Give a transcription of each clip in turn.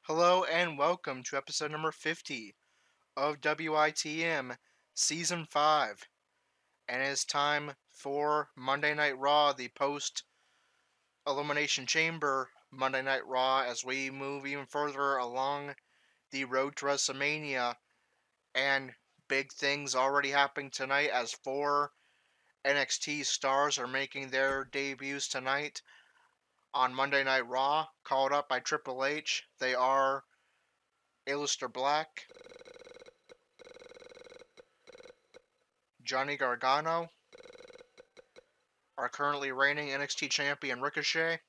Hello and welcome to episode number 50 of WITM Season 5. And it is time for Monday Night Raw, the post Elimination Chamber Monday Night Raw, as we move even further along the road to WrestleMania. And big things already happening tonight as four NXT stars are making their debuts tonight on Monday Night Raw, called up by Triple H. They are Aleister Black, Johnny Gargano, our currently reigning NXT champion Ricochet,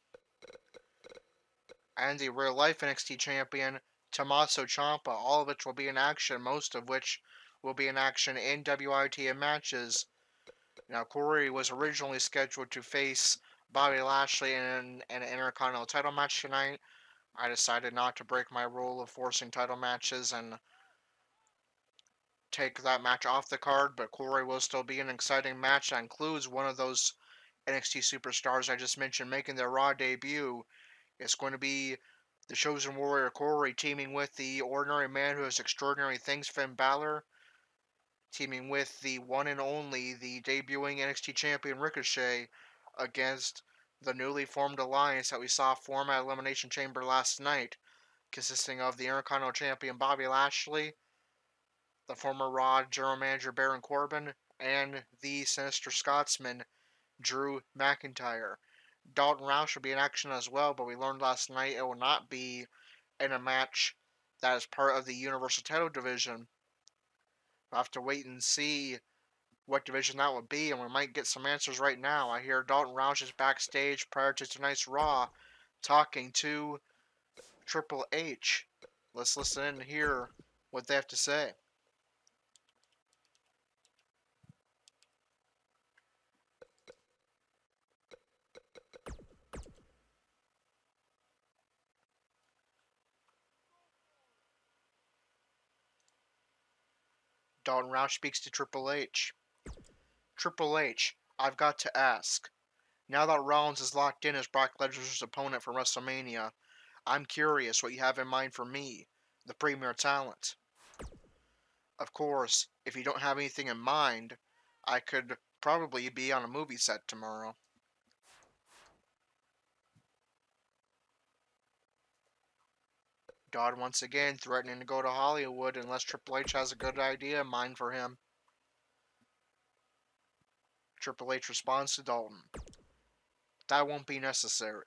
and the real life NXT champion Tommaso Ciampa, all of which will be in action, most of which will be in action in WITM matches. Now, Corey was originally scheduled to face Bobby Lashley in an Intercontinental title match tonight. I decided not to break my rule of forcing title matches and take that match off the card, but Corey will still be an exciting match that includes one of those NXT superstars I just mentioned making their Raw debut. It's going to be the Chosen Warrior Corey teaming with the Ordinary Man who has extraordinary things, Finn Balor, teaming with the one and only, the debuting NXT champion Ricochet, against the newly formed alliance that we saw form at Elimination Chamber last night, consisting of the Intercontinental champion Bobby Lashley, the former Raw general manager Baron Corbin, and the Sinister Scotsman Drew McIntyre. Dalton Roush will be in action as well, but we learned last night it will not be in a match that is part of the Universal title division. We'll have to wait and see what division that would be, and we might get some answers right now. I hear Dalton Roush is backstage prior to tonight's Raw talking to Triple H. Let's listen in and hear what they have to say. Dalton Roush speaks to Triple H. Triple H, I've got to ask. Now that Rollins is locked in as Brock Lesnar's opponent for WrestleMania, I'm curious what you have in mind for me, the premier talent. Of course, if you don't have anything in mind, I could probably be on a movie set tomorrow. Dodd once again threatening to go to Hollywood unless Triple H has a good idea in mind for him. Triple H responds to Dalton. That won't be necessary.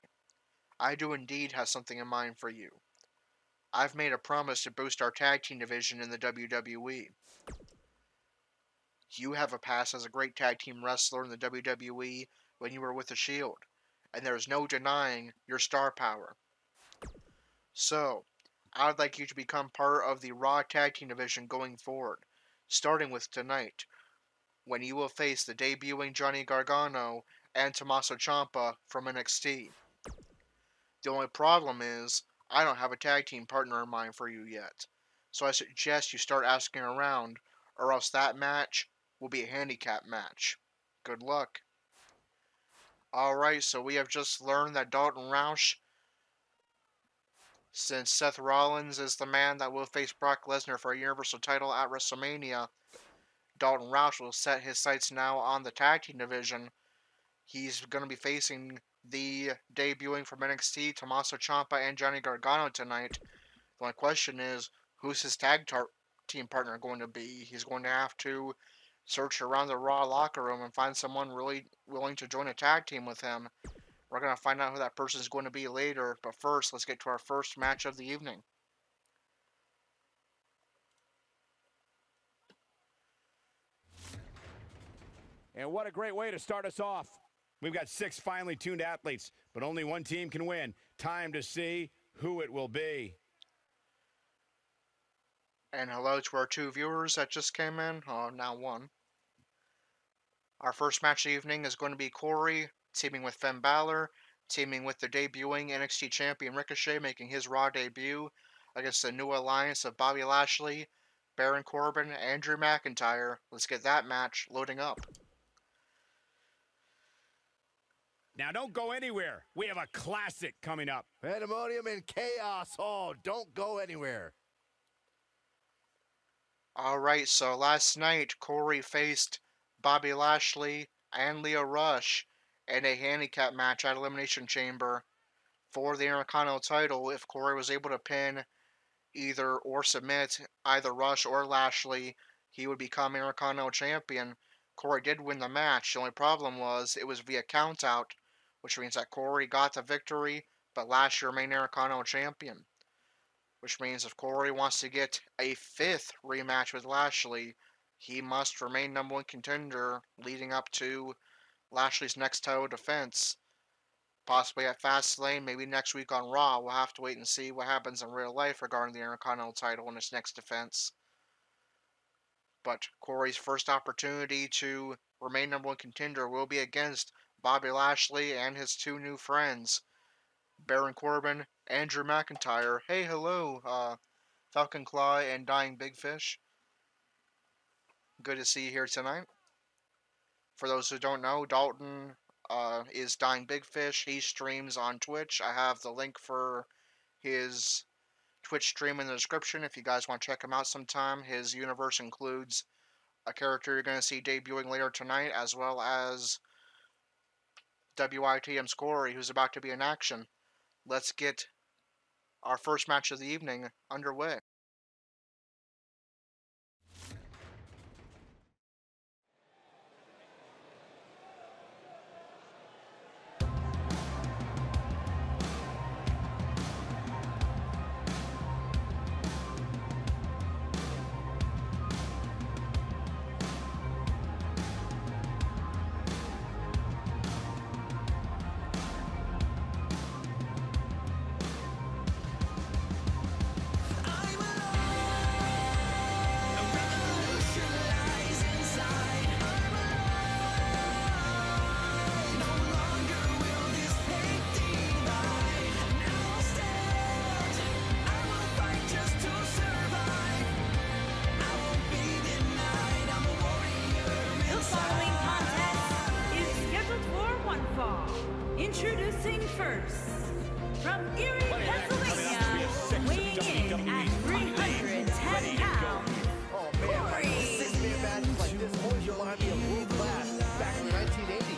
I do indeed have something in mind for you. I've made a promise to boost our tag team division in the WWE. You have a past as a great tag team wrestler in the WWE when you were with the Shield, and there is no denying your star power. So, I would like you to become part of the Raw tag team division going forward, starting with tonight, when you will face the debuting Johnny Gargano and Tommaso Ciampa from NXT. The only problem is, I don't have a tag team partner in mind for you yet, so I suggest you start asking around, or else that match will be a handicap match. Good luck. Alright, so we have just learned that Dalton Roush, since Seth Rollins is the man that will face Brock Lesnar for a Universal title at WrestleMania, Dalton Roush will set his sights now on the tag team division. He's going to be facing the debuting from NXT, Tommaso Ciampa and Johnny Gargano tonight. The only question is, who's his team partner going to be? He's going to have to search around the Raw locker room and find someone really willing to join a tag team with him. We're going to find out who that person is going to be later, but first, let's get to our first match of the evening. And what a great way to start us off. We've got 6 finely tuned athletes, but only one team can win. Time to see who it will be. And hello to our 2 viewers that just came in. Oh, now 1. Our first match of the evening is going to be Corey teaming with Finn Balor, teaming with the debuting NXT champion Ricochet, making his Raw debut against the new alliance of Bobby Lashley, Baron Corbin, and Drew McIntyre. Let's get that match loading up. Now don't go anywhere. We have a classic coming up. Pandemonium and chaos. Oh, don't go anywhere. Alright, so last night, Corey faced Bobby Lashley and Lio Rush in a handicap match at Elimination Chamber for the Intercontinental title. If Corey was able to pin either or submit either Rush or Lashley, he would become Intercontinental Champion. Corey did win the match. The only problem was it was via countout, which means that Corey got the victory, but Lashley remained Intercontinental Champion. Which means if Corey wants to get a 5th rematch with Lashley, he must remain #1 contender leading up to Lashley's next title defense. Possibly at Fastlane, maybe next week on Raw. We'll have to wait and see what happens in real life regarding the Intercontinental title in his next defense. But Corey's first opportunity to remain #1 contender will be against Bobby Lashley and his 2 new friends, Baron Corbin and Drew McIntyre. Hey, hello, Falcon Claw and Dying Big Fish. Good to see you here tonight. For those who don't know, Dalton is Dying Big Fish. He streams on Twitch. I have the link for his Twitch stream in the description if you guys want to check him out sometime. His universe includes a character you're going to see debuting later tonight, as well as WITM's Corey, who's about to be in action. Let's get our first match of the evening underway. Introducing first, from Erie, Pennsylvania, weighing in at 310 pounds, Corey. 6-man matches like this always remind me of World Class back in the 1980s.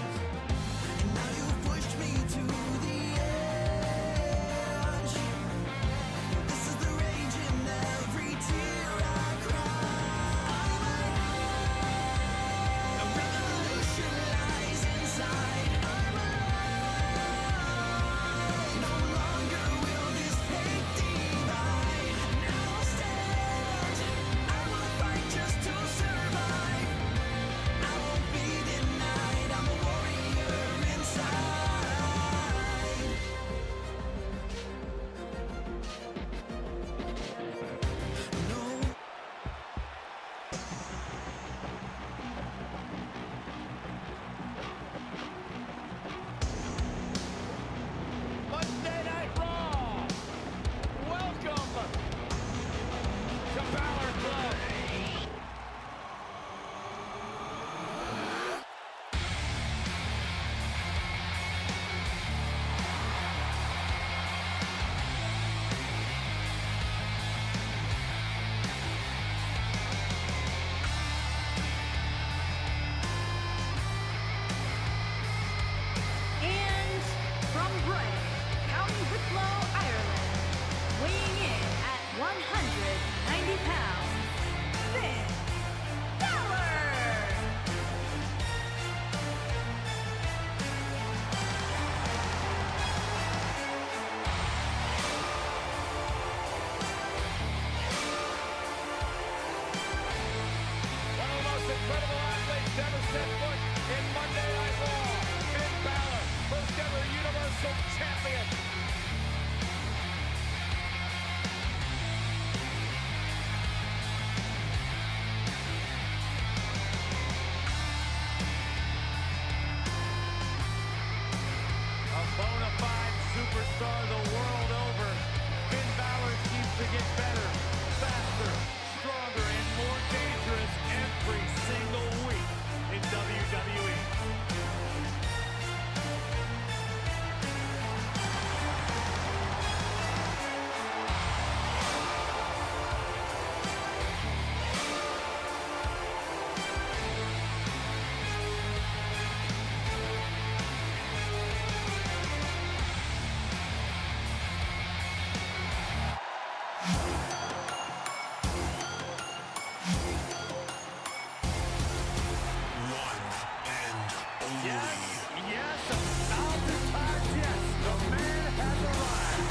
Yes, yes, 1,000 times yes. The man has arrived.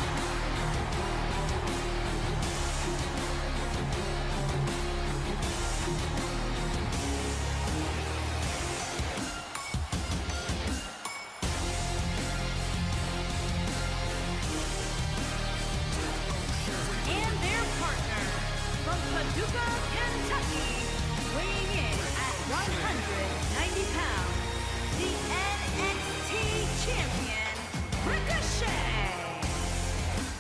And their partner from Paducah, Kentucky, weighing in at 190 pounds, the NXT champion, Ricochet.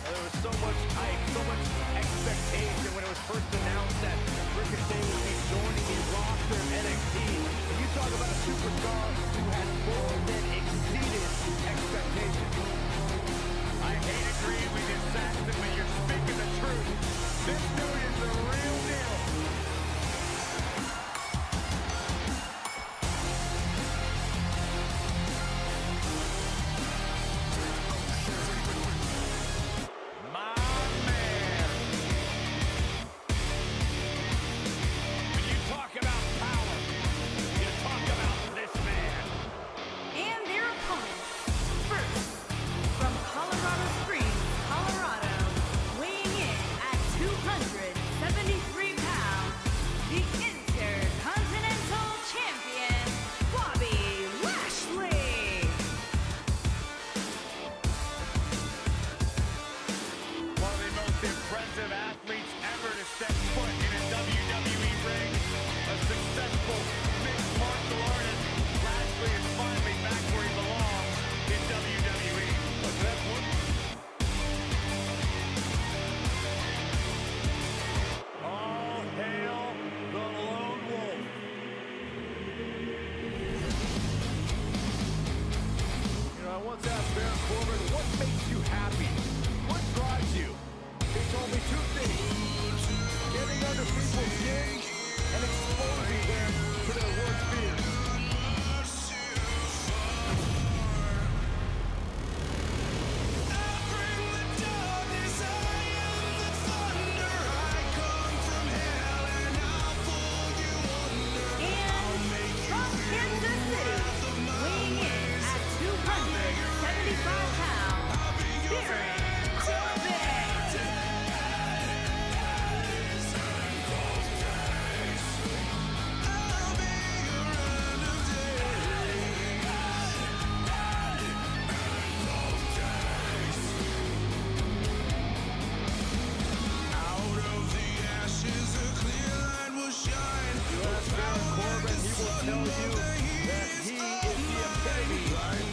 There was so much hype, so much expectation when it was first announced that Ricochet would be joining the roster of NXT. And you talk about a superstar who has more than exceeded expectations. I hate agreeing with you, Saxton, but you're speaking the truth. This dude is the real deal. My man. When you talk about power, you talk about this man. And their opponents, first, from Colorado Springs, Colorado, weighing in at 273 pounds, the Intercontinental Champion, Bobby Lashley. One of the most impressive athletes ever to step foot in a WWE ring. A successful mixed martial artist. Lashley is finally back where he belongs in WWE. Look at that one. All hail the lone wolf. You know, I once asked Baron Corbin, what makes you happy? What drives you? He told me two things. Getting under people's skin and exposing them to their worst fears. And from Kansas City, weighing in at 275 pounds, Baron Corbin. You ask Baron Corbin, he will tell you that he is the epitome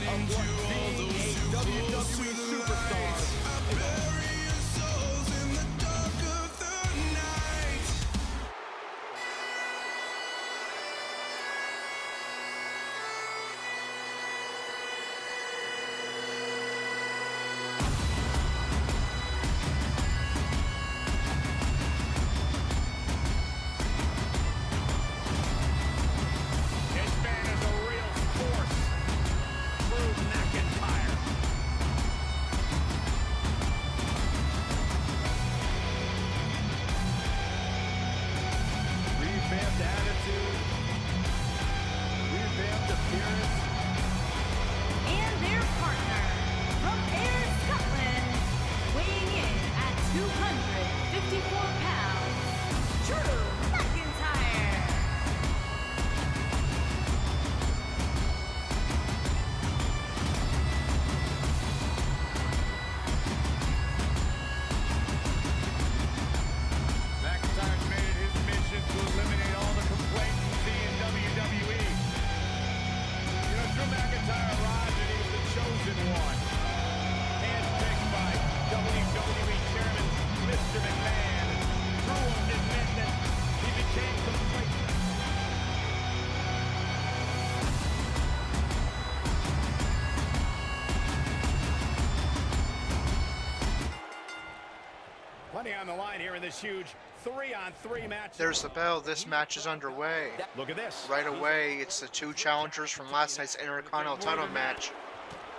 of what being a WWE superstar is all. This man is a real force. Drew McIntyre. Revamped attitude. Revamped appearance. And their partner from Ayr, Scotland, weighing in at 254 pounds, Drew McIntyre. McIntyre's made it his mission to eliminate all the complacency in WWE. You know, Drew McIntyre arrived and he was the chosen one. Handpicked by WWE Chairman Mr. McMahon. Drew won't admit that he became complacent. Plenty on the line here in this huge 3-on-3 match. There's the bell. This match is underway. Look at this. Right away, it's the two challengers from last night's Intercontinental title match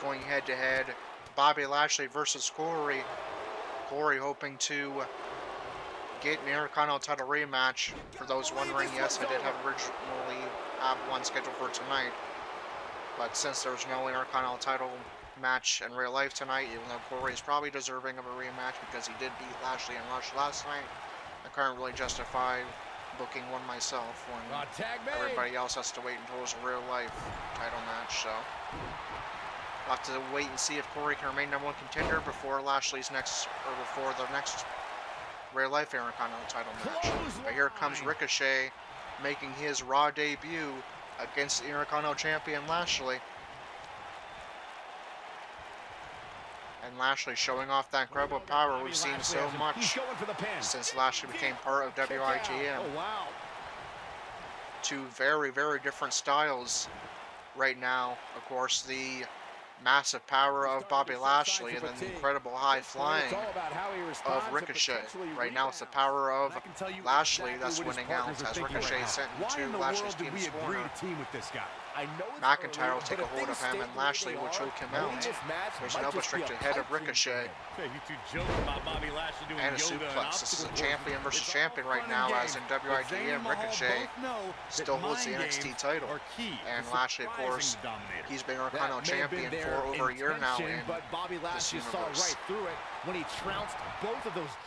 going head-to-head. Bobby Lashley versus Corey. Corey hoping to get an Intercontinental title rematch. For those wondering, yes, I did have originally have one scheduled for tonight. But since there's no Intercontinental title match in real life tonight, even though Corey is probably deserving of a rematch because he did beat Lashley and Rush last night, I can't really justify booking one myself when everybody else has to wait until it's a real life title match. So we'll have to wait and see if Corey can remain #1 contender before Lashley's next, or before the next real life Intercontinental title match. But here comes Ricochet making his Raw debut against the Intercontinental champion Lashley. And Lashley showing off that incredible power we've seen so much since Lashley became part of WITM. Oh, wow. Two very, very different styles right now. Of course, the massive power of Bobby Lashley and then the incredible high flying of Ricochet. Right now it's the power of Lashley that's winning out as Ricochet sent into Lashley's team's corner. McIntyre will take a hold of him and Lashley will choke him out. There's an elbow strike to the head of Ricochet. And a suplex. This is a champion versus champion right now, as in WITM, Ricochet still holds the NXT title. And Lashley, of course, he's been Intercontinental champion for over a year now in this universe.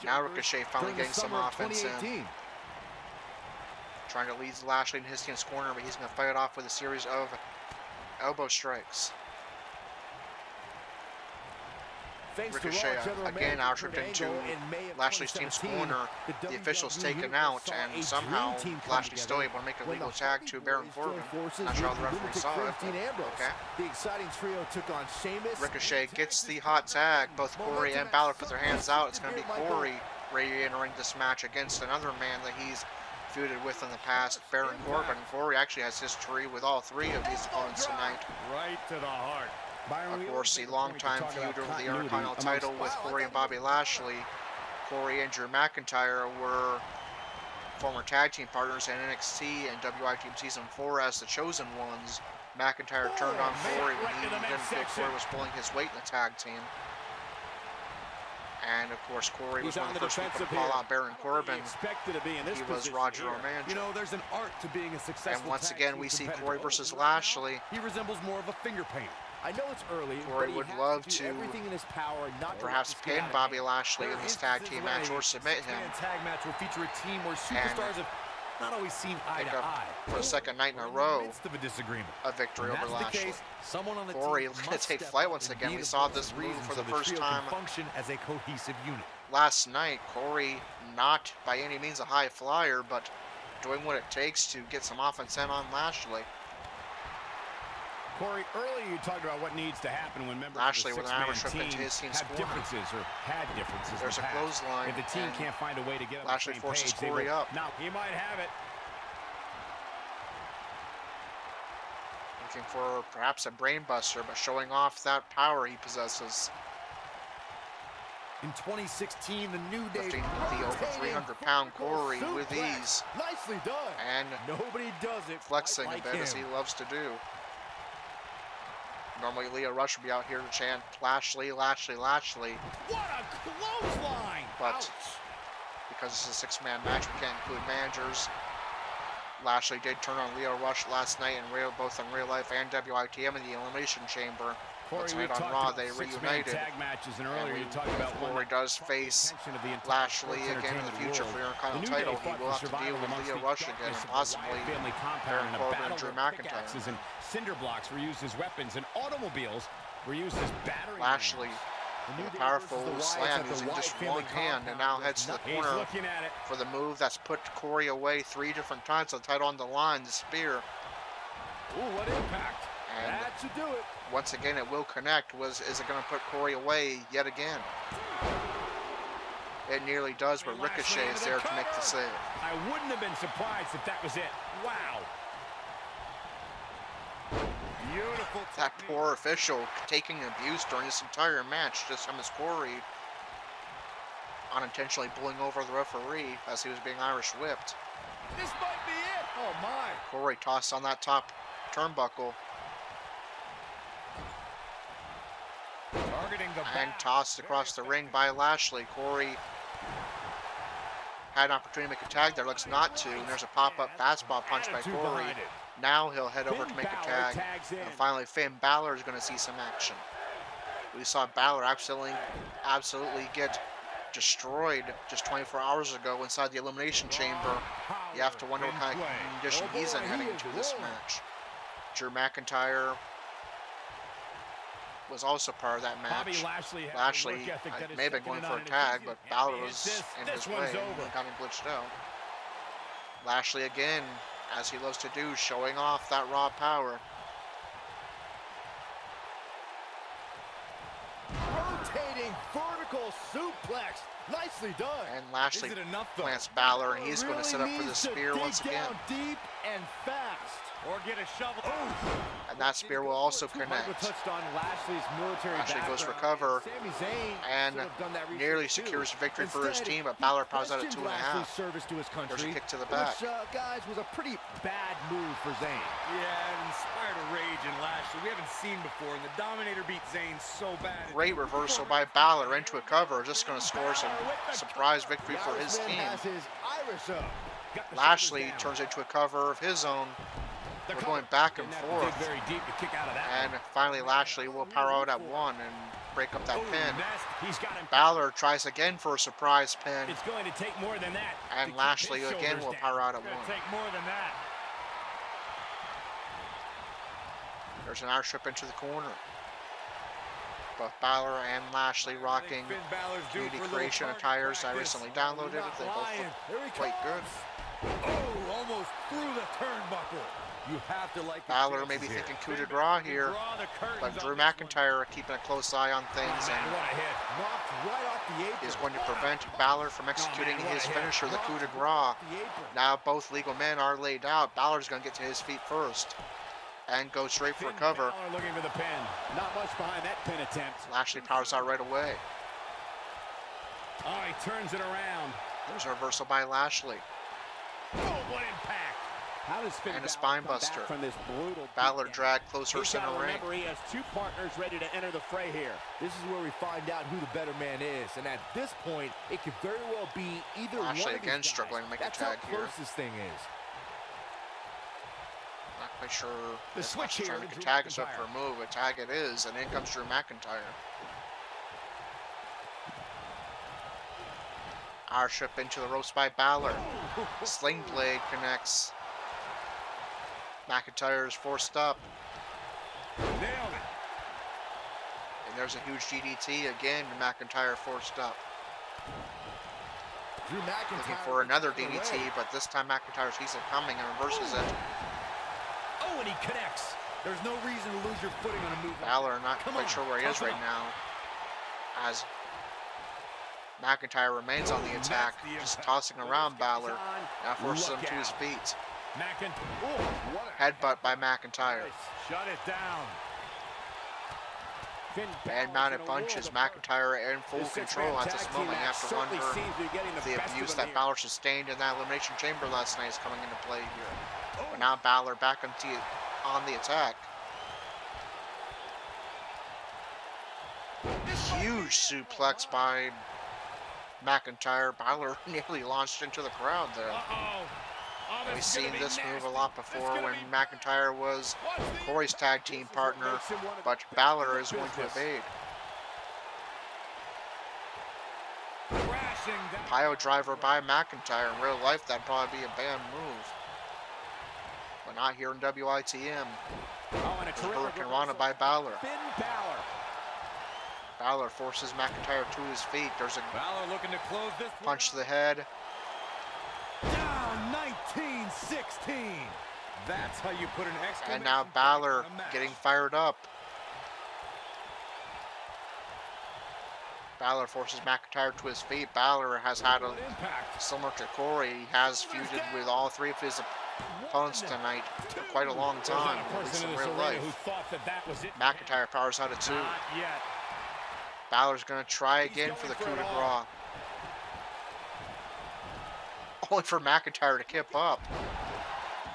Now Ricochet finally getting some offense in. Trying to lead Lashley in his team's corner, but he's going to fight it off with a series of elbow strikes. Ricochet again out-tripped into Lashley's team's corner. The official's taken out, and somehow Lashley's still able to make a legal tag to Baron Corbin. Not sure how the referee saw it. Okay. Ricochet gets the hot tag. Both Corey and Balor put their hands out. It's going to be Corey re-entering this match against another man that he's feuded with in the past, Baron Corbin. Corey actually has history with all three of these opponents tonight. Right to the heart. Of course, the longtime feud over the Intercontinental title with Corey and Bobby Lashley. Corey and Drew McIntyre were former tag team partners in NXT and WITM Season 4 as the Chosen Ones. McIntyre turned on Corey when he didn't feel Corey was pulling his weight in the tag team. And of course, Corey was one of the first people to call out Baron Corbin. He was Roger O'Manja. You know, there's an art to being a successful and once again, we see Corey versus Lashley. He resembles more of a finger painter. I know it's early. Corey would love to perhaps pin Bobby Lashley in this tag team match or submit him. Tag match will feature a team where superstars have not always seen eye to eye. For the second night in a row, a victory over Lashley. Corey going to take flight once again. We saw this move for the first time as a cohesive unit. Last night. Corey, not by any means a high flyer, but doing what it takes to get some offense in on Lashley. Corey, earlier you talked about what needs to happen when members Lashley of the with an Irish six-man whip into team his team's have corner. differences or had differences. There's a clothesline. If the team can't find a way to get on Lashley the same forces page, Corey up. Now he might have it. Looking for perhaps a brain buster, but showing off that power he possesses. In 2016, the New Day Lifting the over 300-pound Corey with ease. Nicely done. And nobody does it flexing like a bit as he loves to do. Normally Leo Rush would be out here to chant Lashley, Lashley, Lashley. What a clothesline! But ouch. Because this is a six-man match, we can't include managers. Lashley did turn on Leo Rush last night, both in real life and WITM in the Elimination Chamber. Corey, But tonight on Raw, they reunited. Tag matches, and earlier you talked about Corey does face Lashley again in the future for the Intercontinental title. He will have to deal with Leo Rush again and possibly Baron Corbin and Drew McIntyre. And cinder blocks were used as weapons, and automobiles were used as battery. Lashley, a powerful slam using just one hand, and now heads to the corner for the move that's put Corey away 3 different times. The title on the line, the spear. Ooh, what impact! And that should do it. Once again, it will connect. Is it going to put Corey away yet again? It nearly does, but Ricochet is there to make the save. I wouldn't have been surprised if that was it. Wow. Beautiful. That poor official taking abuse during this entire match, just from his Corey unintentionally pulling over the referee as he was being Irish whipped. This might be it. Oh my. Corey tossed on that top turnbuckle. And tossed across the ring by Lashley. Corey had an opportunity to make a tag there, looks not to. And there's a pop-up fastball punch by Corey. Now he'll head over to Finn make a Balor tag. tags in. And finally, Finn Balor is going to see some action. We saw Balor absolutely get destroyed just 24 hours ago inside the Elimination Chamber. You have to wonder what kind of condition he's in heading into this match. Drew McIntyre was also part of that match. Lashley may have been going for a tag, but Balor was in his way and got him glitched out. Lashley again, as he loves to do, showing off that raw power. Rotating vertical suplex. Nicely done. And Lashley plants Balor, and he's going to set up for the spear once again. Deep and fast. Or get a shovel. And that spear will also connect. Lashley goes for cover and nearly secures victory for his team, but Balor powers out at 2.5. There's a kick to the back. Which, guys, was a pretty bad move for Zayn. Yeah, it inspired a rage in Lashley we haven't seen before, and the Dominator beat Zayn so bad. Great reversal by Balor into a cover, just going to score some surprise victory for his team. Lashley turns into a cover of his own. We're going back and forth. And finally Lashley will power out at 1 and break up that pin. Balor tries again for a surprise pin. It's going to take more than that. And Lashley again will power out at 1. Take more than that. There's an arm strip into the corner. Both Balor and Lashley rocking community creation attires. I recently downloaded it. They both look quite good. Oh, almost through the turnbuckle. You have to like Balor may be thinking coup de grace here, but Drew McIntyre keeping a close eye on things and is going to prevent Balor from executing his finisher, the coup de grace. Now both legal men are laid out. Balor's going to get to his feet first and go straight for a cover. Looking for the pin. Not much behind that pin attempt. Lashley powers out right away. Oh, he turns it around. There's a reversal by Lashley. Oh, what impact! How does Finn and a spine buster. From this brutal Balor dragged closer center ring. Remember, he has 2 partners ready to enter the fray here. This is where we find out who the better man is, and at this point, it could very well be either Lashley one of again these guys. struggling to make That's a tag how here. close this thing is. Not quite sure The if switch Lashley's here trying to make to a Drew tag is up McIntyre. for a move. A tag it is, and in comes Drew McIntyre. Our ship into the ropes by Balor. Sling blade connects. McIntyre is forced up. Nailed it. And there's a huge DDT again. McIntyre forced up. Drew McIntyre Looking for another DDT, but this time McIntyre sees it coming and reverses it. Oh, and he connects. There's no reason to lose your footing on a move. Balor not quite sure where he is right now, as McIntyre remains on the attack, just tossing around Balor. Now forces him to his feet. Headbutt by McIntyre. Shut it down. And mounted punches. McIntyre in full control at this moment. You have to wonder if the abuse that Balor sustained in that Elimination Chamber last night is coming into play here. But now Balor back on the attack. Huge suplex by McIntyre. Balor nearly launched into the crowd there. We've seen this move a lot before when McIntyre was Corey's tag team partner, but Balor is going to evade. Pile driver by McIntyre. In real life, that'd probably be a banned move, but not here in WITM. Hurricane Rana by Balor. Balor forces McIntyre to his feet. There's a punch to the head. Down 19-16. That's how you put an exclamation. And now Balor getting fired up. Balor forces McIntyre to his feet. Balor has had a, similar to Corey, he has feuded with all 3 of his opponents tonight for quite a long time, at least in real life. McIntyre powers out at 2. Balor's going to try again for the coup de grace. Only for McIntyre to kip up.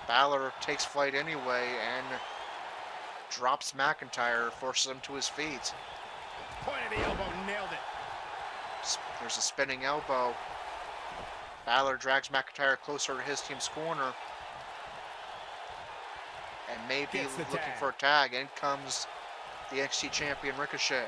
Balor takes flight anyway and drops McIntyre, forces him to his feet. Point of the elbow, nailed it. There's a spinning elbow. Balor drags McIntyre closer to his team's corner. and maybe Gets the looking tag. for a tag. In comes the NXT champion Ricochet.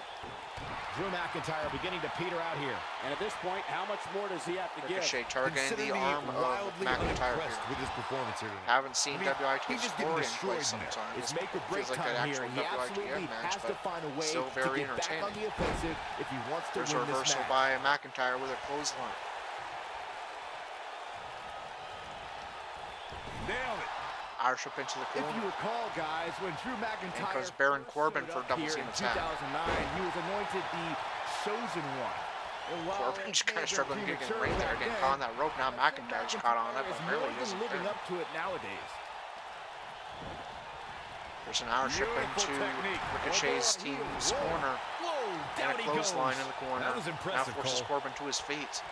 Drew McIntyre beginning to peter out here. And at this point, how much more does he have to Ricochet give? targeting the arm of McIntyre here. with his performance here tonight. Haven't seen I mean, WITM he's just getting scoring destroyed quite some in there. time. It's make or break Feels like an time here, actual and he absolutely WITM match, has to but find a way still to very get back on entertaining. the offensive if he wants to There's a win this reversal match. by McIntyre with a clothesline. Nailed it. Irish whip into the If you corner. recall, guys, when Drew McIntyre goes Baron first Corbin showed for up double here team in attack. 2009, he was anointed the chosen one. And while Corbin's it kind may of have struggling to been get in the premature ring there, back getting then, caught on that rope. Now McIntyre's caught on it, is but more really than isn't living there. up to it nowadays. There's an Irish whip into Ricochet's team's corner, Whoa, and down a he clothesline goes. in the corner. That was impressive, Now forces Cole. Corbin to his feet.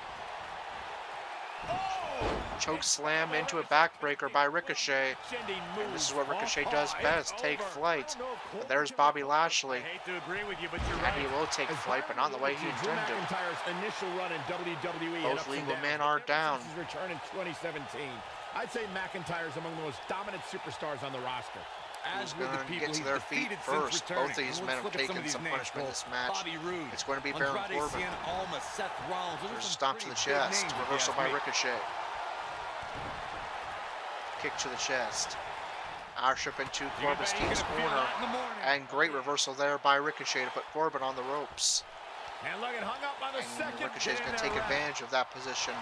Oh! Choke slam into a backbreaker by Ricochet. Sending And this is moves what Ricochet off does high. best, It's take over. flight. I don't know if Cole But there's can Bobby give Lashley, I hate to agree with you, but you're and right. he will take As flight, but not the way he Drew intended. McIntyre's initial run in WWE Both had ups and legal downs, men but are ever down. since his return in 2017, I'd say McIntyre's among the most dominant superstars on the roster. Who's going to get to their feet first? Both of these men have taken some punishment in this match. Bobby Roode, It's going to be Baron Andrade Corbin. Cien Almas, Seth Rollins. Those are There's a some stomp to the pretty big chest. names, if you Reversal ask by me. Ricochet. Kick to the chest. Irish whip into Corbin's team's corner. And great reversal there by Ricochet to put Corbin on the ropes. And look, it hung up on the And second. Ricochet's pin going to there, take Ref. advantage of that position.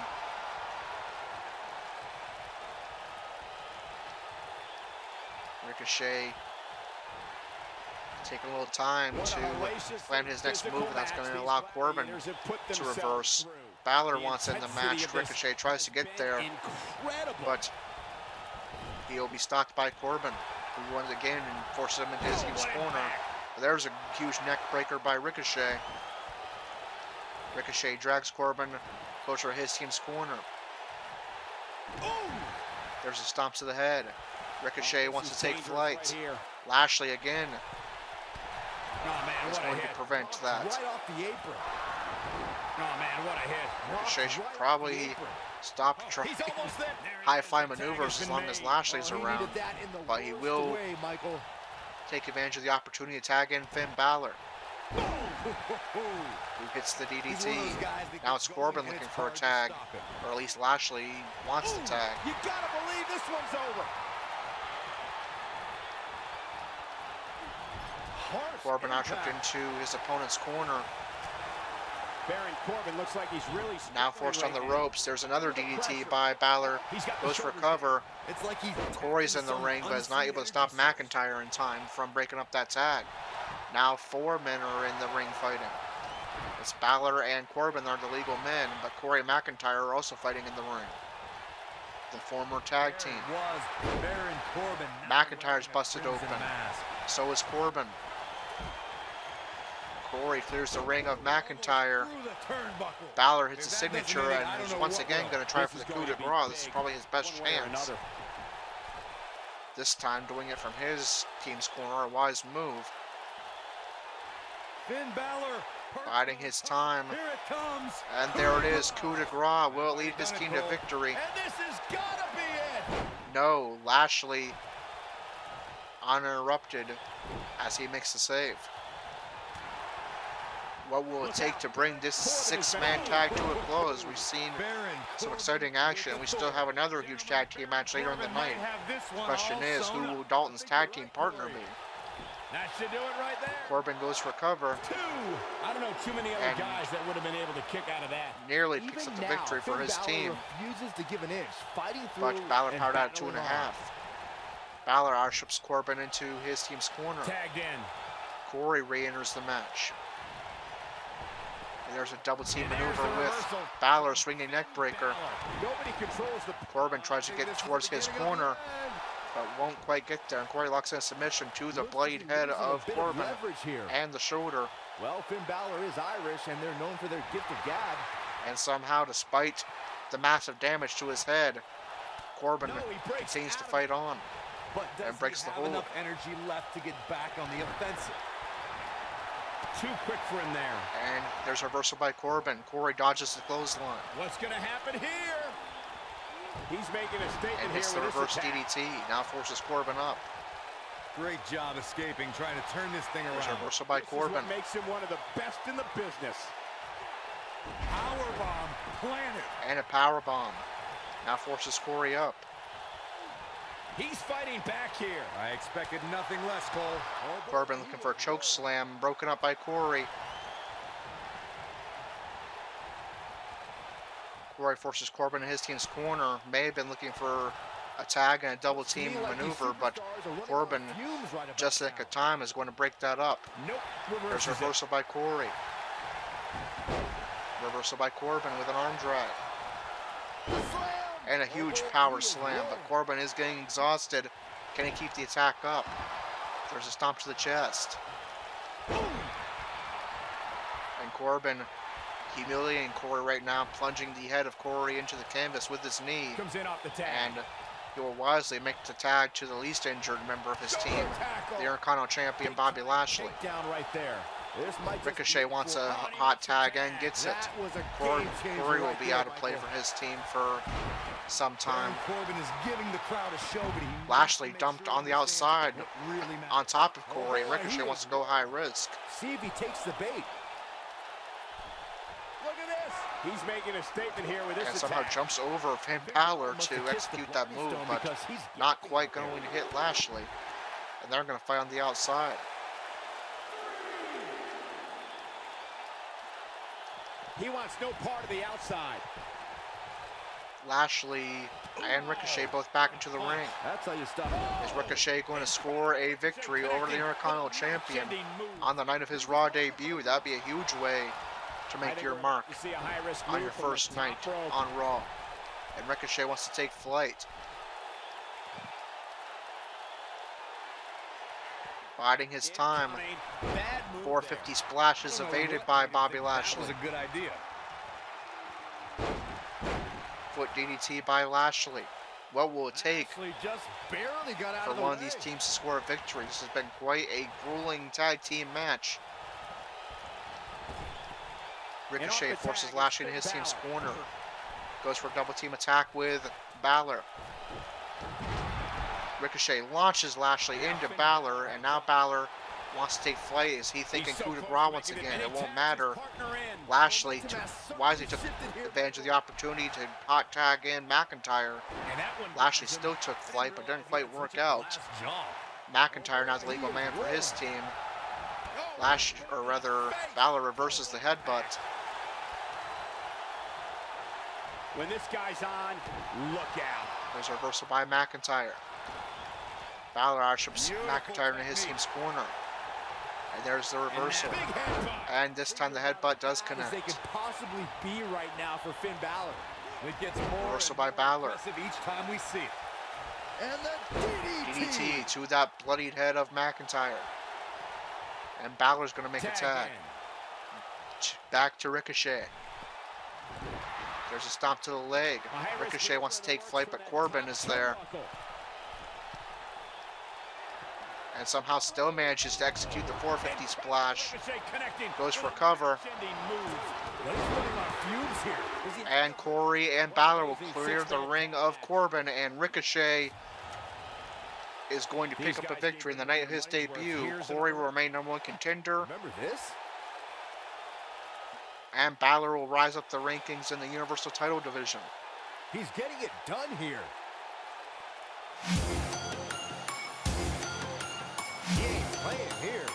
Ricochet taking a little time What a to hellacious plan his next physical move, and that's match going to these allow Corbin gladiators have put to themselves reverse. through. Balor The wants in the intensity match. of this Ricochet tries to get has there, been incredible. but he'll be stopped by Corbin, who won again and forces him into his Oh, team's what corner. impact. There's a huge neck breaker by Ricochet. Ricochet drags Corbin closer to his team's corner. Ooh. There's a stomp to the head. Ricochet Oh, wants this to is take dangerous flight. right here. Lashley again Oh, man, is what a going to hit. prevent that. Right off the apron. Oh, man, what a hit. Ricochet should Right off the probably apron. stop Oh, trying he's almost there. high-fly There it is. maneuvers The as tag long has as been Lashley's made. around. needed that in the but he worst will way, Michael. take advantage of the opportunity to tag in Finn Balor, who hits the He's one of DDT. those guys that Now gets it's Corbin going and looking it's for a hard to tag, stop him. or at least Lashley wants the Ooh, tag. You gotta believe this one's over. Harsh Corbin out tripped impact. into his opponent's corner. Baron Corbin looks like he's really Now struggling forced on right the now. ropes. There's another DDT by Balor. He's got the Goes for shoulders cover. It's like he's Corey's in the ring, but is not able to stop McIntyre in time from breaking up that tag. Now 4 men are in the ring fighting. It's Balor and Corbin are the legal men, but Corey and McIntyre are also fighting in the ring. The former tag team. was Baron Corbin. McIntyre's busted Crimson open. mask. So is Corbin. Corey clears the ring of McIntyre. Through the turnbuckle. Balor hits If the that doesn't signature hit it, I and don't is know once what again will. going to try This for the is coup going de to be grace. This is big, probably his best one way or chance. another. This time doing it from his team's corner, a wise move. Finn Balor. Biding his time. Here it comes. And there it is, coup de grace. Will it lead his team to victory? And this has gotta be it. No, Lashley uninterrupted as he makes the save. What will it take to bring this 6-man tag to a close? We've seen Baron some exciting action. We still have another huge tag team match later in the night. The question is, who will Dalton's tag team partner be? That should do it right there. Corbin goes for cover, Two. I don't know too many other And guys that would have been able to kick out of that. nearly picks up the victory for his team, refuses to give an inch, fighting through but Balor and powered out battling 2.5. Balor outships Corbin into his team's corner. on. Tagged in. Corey re-enters the match. And there's a double team And there's maneuver the with reversal. Balor swinging neck breaker. Balor. Nobody controls the. Corbin tries to Maybe get this is towards the his beginning of the corner, end. but won't quite get there. And Corey locks in a submission to the Looks blade like he's head losing a of bit Corbin leverage here. and the shoulder. Well, Finn Balor is Irish, and they're known for their gift of gab. And somehow, despite the massive damage to his head, Corbin No, he breaks continues to out of fight on. But does And breaks he the have hold. enough energy left to get back on the offensive? Too quick for him there. And there's a reversal by Corbin. Corey dodges the clothesline. What's going to happen here? He's making a statement And here hits the with reverse this attack. DDT. Now forces Corbin up. Great job escaping, trying to turn this thing There's a around. reversal by Corbin. This is what makes him one of the best in the business. Powerbomb planted. And a power bomb. Now forces Corey up. He's fighting back here. I expected nothing less, Cole. Corbin looking for a choke slam, broken up by Corey. Corey forces Corbin in his team's corner. May have been looking for a tag and a double team maneuver, but Corbin, just at the time, is going to break that up. Nope. There's a reversal by Corey. Reversal by Corbin with an arm drag. And a huge power slam, but Corbin is getting exhausted. Can he keep the attack up? There's a stomp to the chest. And Corbin humiliating Corey right now, plunging the head of Corey into the canvas with his knee. Comes in off the tag. And he will wisely make the tag to the least injured member of his team, the Intercontinental Champion Bobby Lashley. Down right there. This might Ricochet wants a hot tag and gets it. Corey will be out of play for his team for some time. Corbin is giving the crowd a show, but Lashley dumped on the outside on top of Corey. Ricochet wants to go high risk. see if he takes the bait. Look at this. He's making a statement here with this And somehow attack. jumps over Finn Balor to execute that move, but not quite going to hit Lashley. And they're going to fight on the outside. He wants no part of the outside. Lashley and Ricochet both back into the ring. That's how you stop Is Ricochet going to score a victory over the Intercontinental Champion on the night of his Raw debut? That'd be a huge way to make your mark You see a high-risk on move your from the first top night rope. on Raw. And Ricochet wants to take flight. Biding his time. Bad move 450 splash is evaded by Bobby Lashley. That was a good idea. Foot DDT by Lashley. What will it take Lashley just barely got out for of the one of way. these teams to score a victory? This has been quite a grueling tag team match. Ricochet forces Lashley into his team's corner. Goes for a double team attack with Balor. Ricochet launches Lashley into Balor, and now Balor wants to take flight. Is he thinking coup de grace once again? It won't matter. Lashley wisely took advantage of the opportunity to hot tag in McIntyre. Lashley still took flight, but didn't quite work out. McIntyre now the legal man for his team. Balor reverses the headbutt. When this guy's on, look out. There's a reversal by McIntyre. Balor ushers McIntyre into his team's corner. And there's the reversal. And this time the headbutt does As they connect. could possibly be right now for Finn Balor. It gets more Reversal by Balor. impressive each time we see it. And the DDT to that bloodied head of McIntyre. And Balor's going to make a tag. Back to Ricochet. There's a stomp to the leg. Ricochet wants to take flight, but Corbin is there. And somehow still manages to execute the 450 splash. Goes for cover. And Corey and Balor will clear the ring of Corbin. And Ricochet is going to pick up a victory in the night of his debut. Corey will remain #1 contender. Remember this? And Balor will rise up the rankings in the Universal title division. He's getting it done here. He ain't playing here.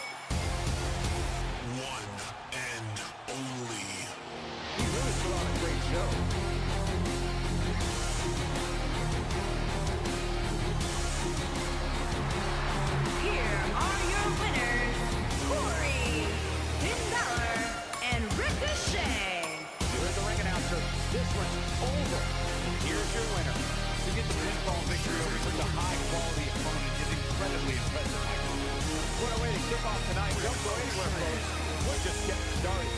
One and only. He really put on a great show. Here are your winners, Corey, Finn Balor, and Ricochet. You're the ring announcer. This one's over. Here's your winner. To get the pinfall victory over such a high-quality opponent is incredibly impressive. What a way to kick off tonight. Don't go anywhere, folks. We're just getting started.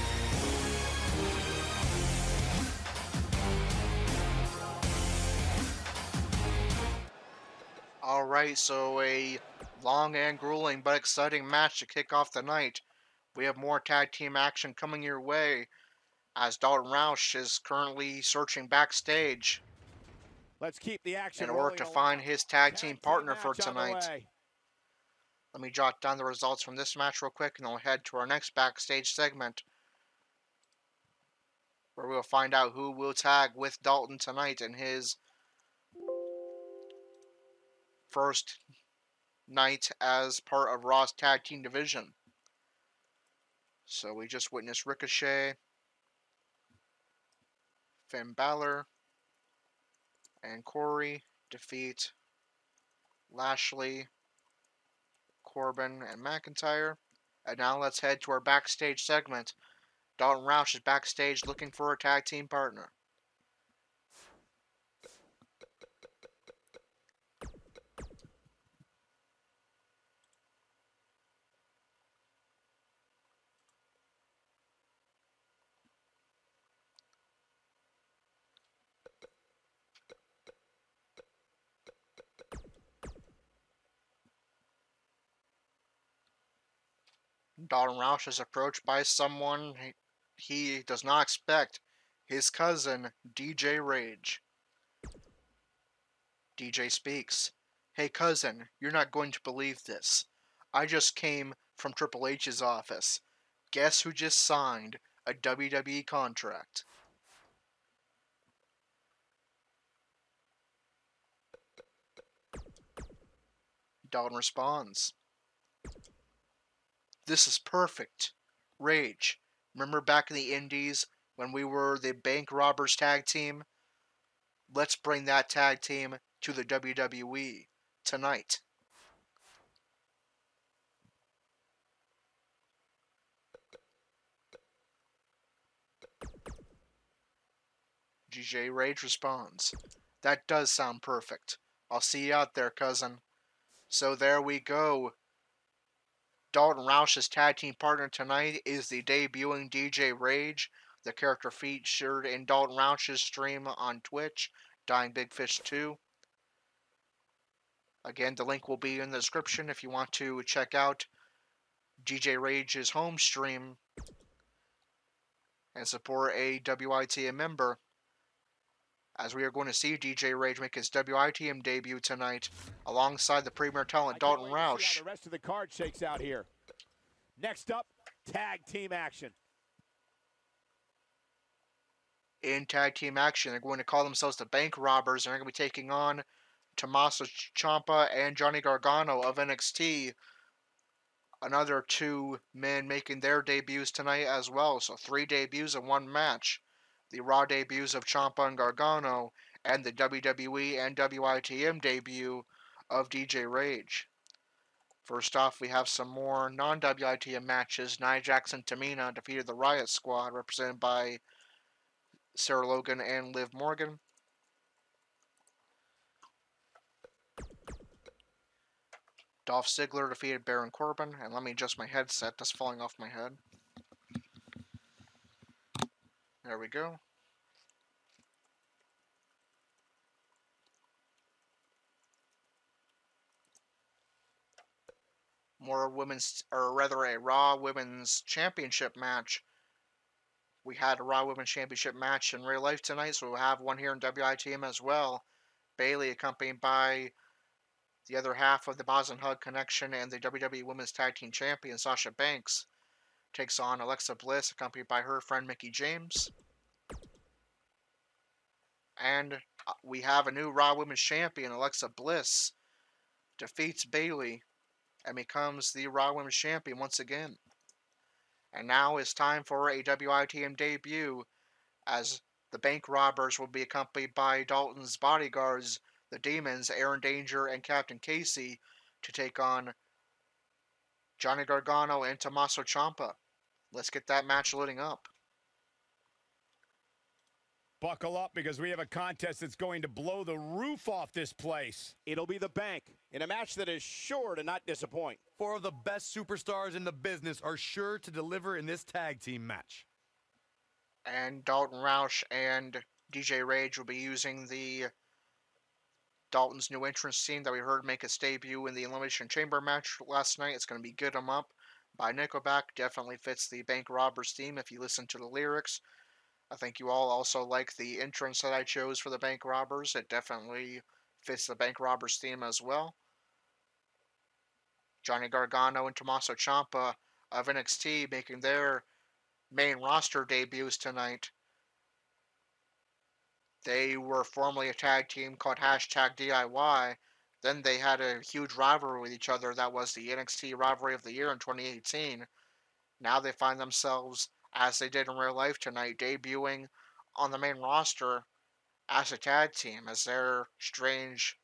All right, so a long and grueling but exciting match to kick off the night. We have more tag team action coming your way as Dalton Roush is currently searching backstage Let's keep the action in order to find his tag team partner for tonight. Let me jot down the results from this match real quick, and then we'll head to our next backstage segment, where we'll find out who will tag with Dalton tonight in his first night as part of Raw's Tag Team Division. So we just witnessed Ricochet, Finn Balor, and Corey defeat Lashley, Corbin, and McIntyre. And now let's head to our backstage segment. Dalton Roush is backstage looking for a tag team partner. Dalton Roush is approached by someone he does not expect, his cousin, DJ Rage. DJ speaks. Hey cousin, you're not going to believe this. I just came from Triple H's office. Guess who just signed a WWE contract? Dalton responds. This is perfect. Rage, remember back in the Indies when we were the Bank Robbers tag team? Let's bring that tag team to the WWE tonight. DJ Rage responds, that does sound perfect. I'll see you out there, cousin. So there we go. Dalton Roush's tag team partner tonight is the debuting DJ Rage, the character featured in Dalton Roush's stream on Twitch, Dying Big Fish 2. Again, the link will be in the description if you want to check out DJ Rage's home stream and support a WITM member, as we are going to see DJ Rage make his WITM debut tonight alongside the premier talent Dalton Roush. The rest of the card shakes out here. Next up, tag team action. In tag team action, they're going to call themselves the Bank Robbers, and they're going to be taking on Tommaso Ciampa and Johnny Gargano of NXT. Another two men making their debuts tonight as well, so 3 debuts in one match. The Raw debuts of Ciampa and Gargano, and the WWE and WITM debut of DJ Rage. First off, we have some more non-WITM matches. Nia Jax and Tamina defeated the Riot Squad, represented by Sarah Logan and Liv Morgan. Dolph Ziggler defeated Baron Corbin, and let me adjust my headset, that's falling off my head. There we go. More women's, or rather a Raw Women's Championship match. We had a Raw Women's Championship match in real life tonight, so we'll have one here in WITM as well. Bayley, accompanied by the other half of the Boz and Hug Connection and the WWE Women's Tag Team Champion, Sasha Banks, takes on Alexa Bliss, accompanied by her friend Mickie James. And we have a new Raw Women's Champion, Alexa Bliss, defeats Bayley and becomes the Raw Women's Champion once again. And now it's time for a WITM debut, as the Bank Robbers will be accompanied by Dalton's bodyguards, the Demons, Aaron Danger and Captain Casey, to take on Johnny Gargano and Tommaso Ciampa. Let's get that match loading up. Buckle up, because we have a contest that's going to blow the roof off this place. It'll be the Bank in a match that is sure to not disappoint. 4 of the best superstars in the business are sure to deliver in this tag team match. And Dalton Roush and DJ Rage will be using the Dalton's new entrance theme that we heard make its debut in the Elimination Chamber match last night. It's going to be Get 'Em Up by Nickelback. Definitely fits the Bank Robbers theme if you listen to the lyrics. I think you all also like the entrance that I chose for the Bank Robbers. It definitely fits the Bank Robbers theme as well. Johnny Gargano and Tommaso Ciampa of NXT making their main roster debuts tonight. They were formerly a tag team called #DIY. Then they had a huge rivalry with each other. That was the NXT Rivalry of the Year in 2018. Now they find themselves, as they did in real life tonight, debuting on the main roster as a tag team, as their strange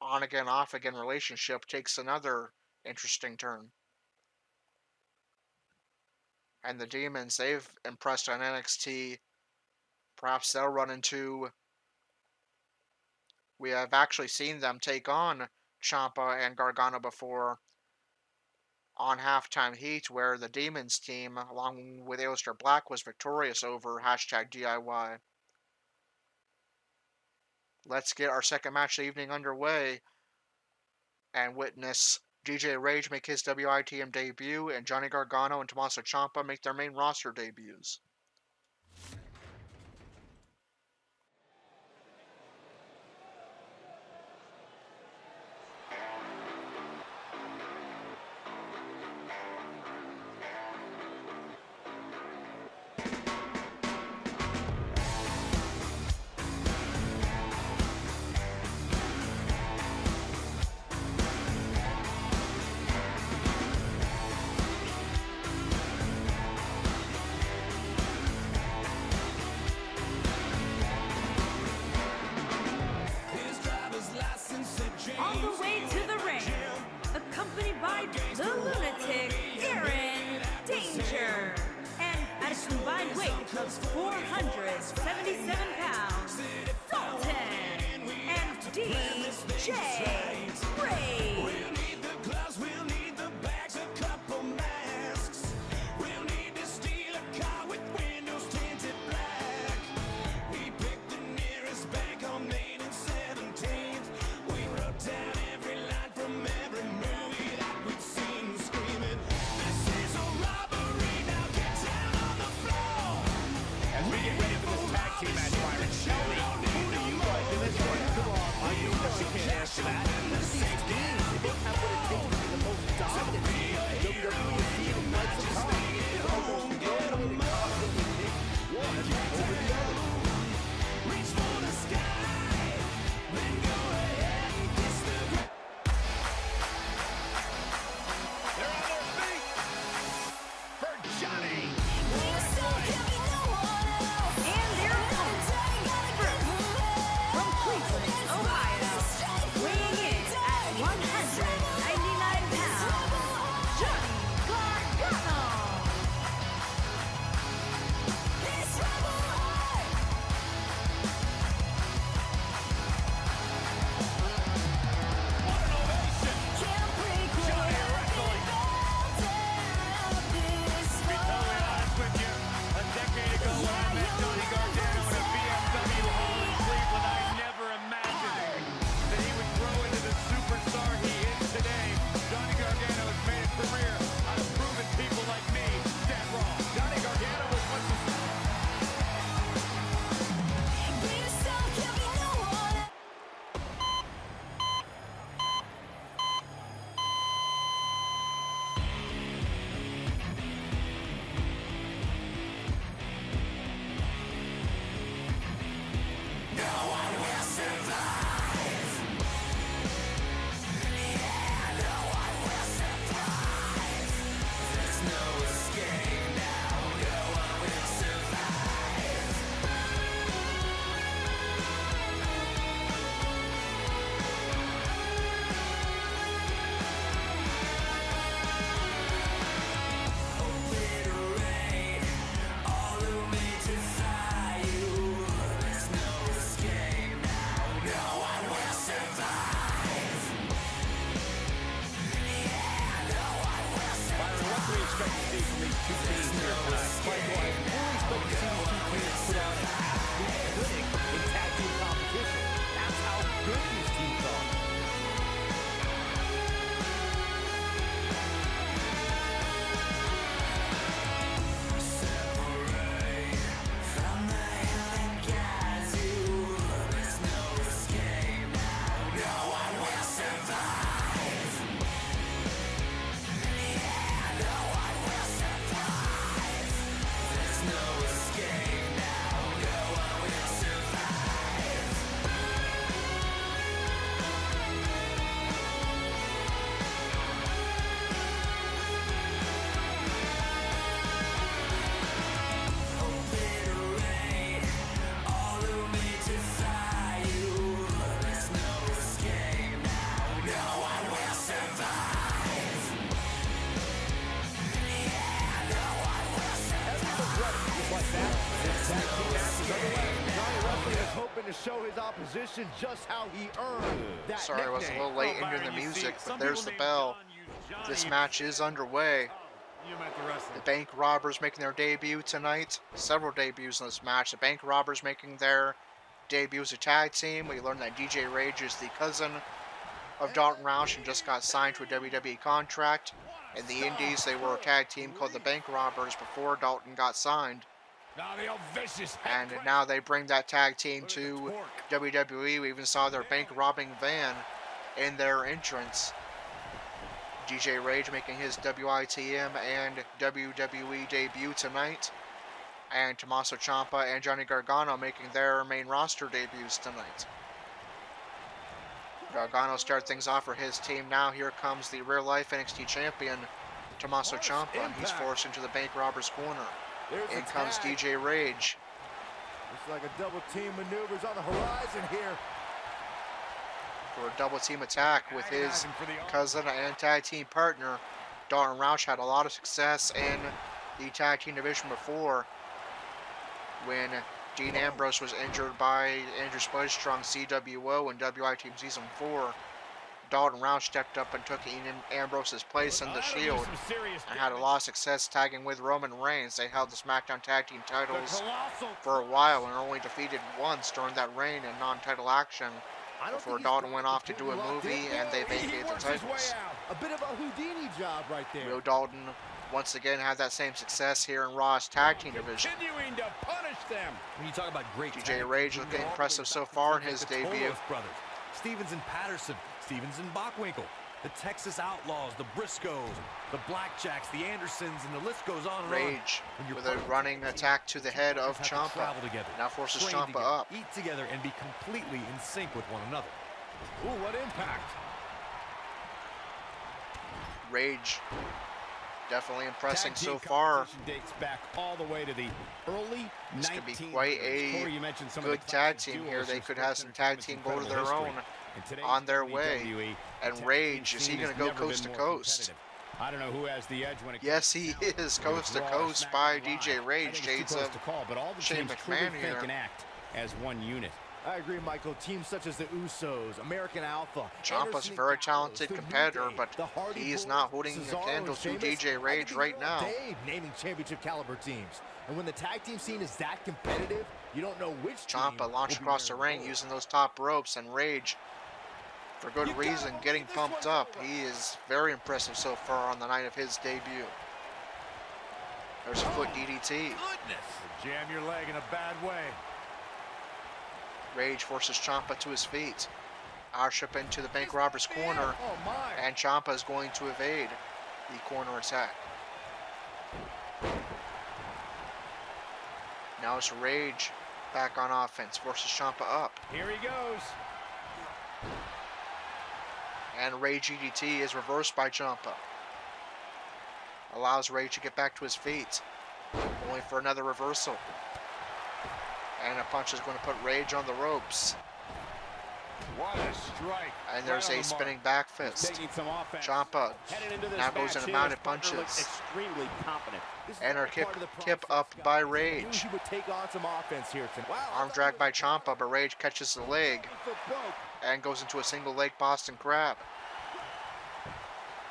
on-again, off-again relationship takes another interesting turn. And the Demons, they've impressed on NXT. Perhaps they'll run into... We have actually seen them take on Ciampa and Gargano before on Halftime Heat, where the Demons team, along with Aleister Black, was victorious over #DIY. Let's get our second match of the evening underway and witness DJ Rage make his WITM debut and Johnny Gargano and Tommaso Ciampa make their main roster debuts. On the way to the ring, accompanied by the lunatic Aaron Danger, and at a combined weight of 477 pounds, Dalton and DJ Rage. to show his opposition just how he earned that Sorry, I was a little late into the music, but there's the bell. This match is underway. The Bank Robbers making their debut tonight. Several debuts in this match. The Bank Robbers making their debut as a tag team. We learned that DJ Rage is the cousin of Dalton Roush and just got signed to a WWE contract. In the Indies, they were a tag team called the Bank Robbers before Dalton got signed. And now they bring that tag team to WWE. We even saw their bank robbing van in their entrance. DJ Rage making his WITM and WWE debut tonight. And Tommaso Ciampa and Johnny Gargano making their main roster debuts tonight. Gargano starts things off for his team now. Here comes the real-life NXT champion, Tommaso Ciampa, and he's forced into the Bank Robbers corner. In comes DJ Rage. Looks like a double team maneuver's on the horizon here. For a double team attack with his cousin and tag team partner. Dalton Roush had a lot of success in the tag team division before when Dean Ambrose was injured by Andrew Spicestrong CWO in WITM Season 4. Dalton Roush stepped up and took Ian Ambrose's place in the Shield and had a lot of success tagging with Roman Reigns. They held the SmackDown Tag Team titles for a while and were only defeated once during that reign in non-title action before Dalton went off to do a movie and they vacated the titles. A bit of a Houdini job right there. Will Dalton once again had that same success here in Raw's tag team division. Continuing to punish them. When you talk about great DJ Rage looking impressive so far in his debut. Brothers, Stevens and Patterson, Stevens and Bockwinkel, the Texas Outlaws, the Briscoes, the Blackjacks, the Andersons, and the list goes on and Rage on. with a running attack to the head of Ciampa. Now forces Ciampa up. Eat together and be completely in sync with one another. Ooh, what impact. Rage definitely impressing so far. Dates back all the way to the early this could be quite a good tag team here. They could have some tag team go to their own on their way. And Rage, is he going to go coast to coast? I don't know who has the edge when it Yes, he is coast to coast by DJ Rage. Shades of Shane McMahon here. Act as one unit. I agree, Michael. Teams such as the Usos, American Alpha. Ciampa's a very talented competitor, but he is not holding a candle to DJ Rage right now. Naming championship caliber teams. And when the tag team scene is that competitive, you don't know which Ciampa launched across the ring using those top ropes, and Rage, for good reason, getting pumped up. He is very impressive so far on the night of his debut. There's a foot DDT. Jam your leg in a bad way. Rage forces Ciampa to his feet. Arship into the Bank Robbers corner, and Ciampa is going to evade the corner attack. Now it's Rage back on offense, forces Ciampa up. Here he goes. And Rage EDT is reversed by Ciampa. Allows Rage to get back to his feet. Only for another reversal. And a punch is going to put Rage on the ropes. What a strike. And there's a spinning back fist. Ciampa now goes into mounted punches. Extremely confident. And our kip up by Rage. He would take on some offense here tonight. Arm drag by Ciampa, but Rage catches the leg and goes into a single leg Boston Crab.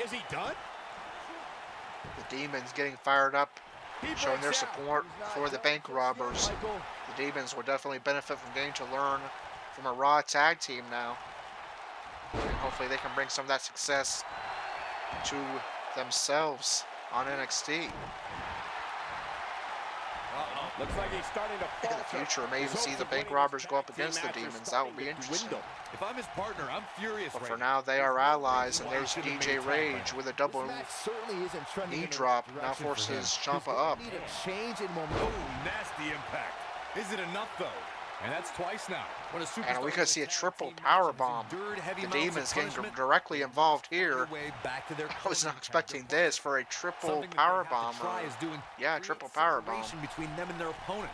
Is he done? The Demons getting fired up, showing their support for the Bank Robbers. The Demons will definitely benefit from getting to learn from a Raw tag team now. And hopefully they can bring some of that success to themselves on NXT. Looks like he's starting to In the future, we may even see the Bank Robbers go up against the Demons. That would be interesting. If I'm his partner, I'm furious. But for now, they are allies, and there's DJ Rage with a double knee drop. Now forces Ciampa up. Oh, nasty impact. Is it enough, though? And that's twice now. And we could see a triple powerbomb. The Demons getting directly involved here. I was not expecting this for a triple powerbomb. Yeah, triple powerbomb. Between them and their opponent.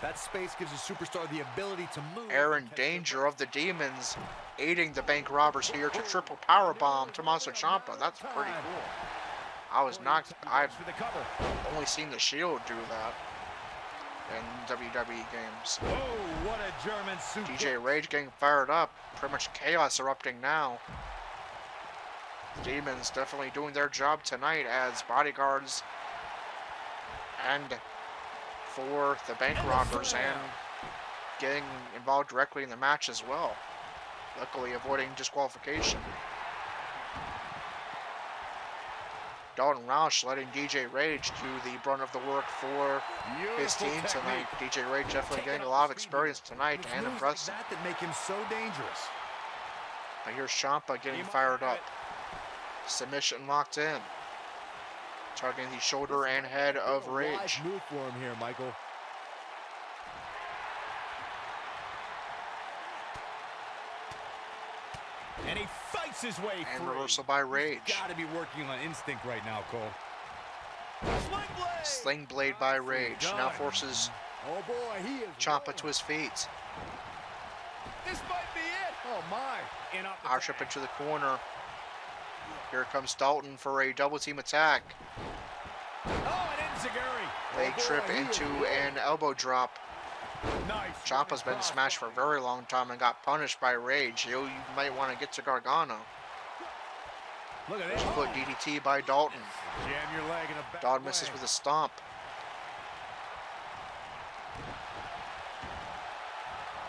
That space gives a superstar the ability to move. Aaron Danger of the Demons aiding the Bank Robbers here to triple powerbomb Tommaso Ciampa. That's pretty cool. I've only seen the Shield do that. in WWE games. Oh, what a German suplex. DJ Rage getting fired up. Pretty much chaos erupting now. The Demons definitely doing their job tonight as bodyguards and for the bank robbers and getting involved directly in the match as well. Luckily avoiding disqualification. Dalton Roush letting DJ Rage do the brunt of the work for his team tonight. DJ Rage definitely getting a lot of experience tonight and impressive. That make him so dangerous. But here's Ciampa getting fired up. Submission locked in. Targeting the shoulder and head of Rage. Move for him here, Michael. And he fights his way And free. reversal by Rage. Got to be working on instinct right now, Cole. Sling blade by Rage. Now forces Oh boy, he is Ciampa to his feet. This might be it. Oh my. And up the Irish up into the corner. Here comes Dalton for a double team attack. Oh, and Enziguri. Leg trip into an elbow drop. Nice. Ciampa's been smashed for a very long time and got punished by Rage. You might want to get to Gargano. Look at There's this. a foot DDT by Dalton. Jam your leg in a back Dalton misses with a stomp.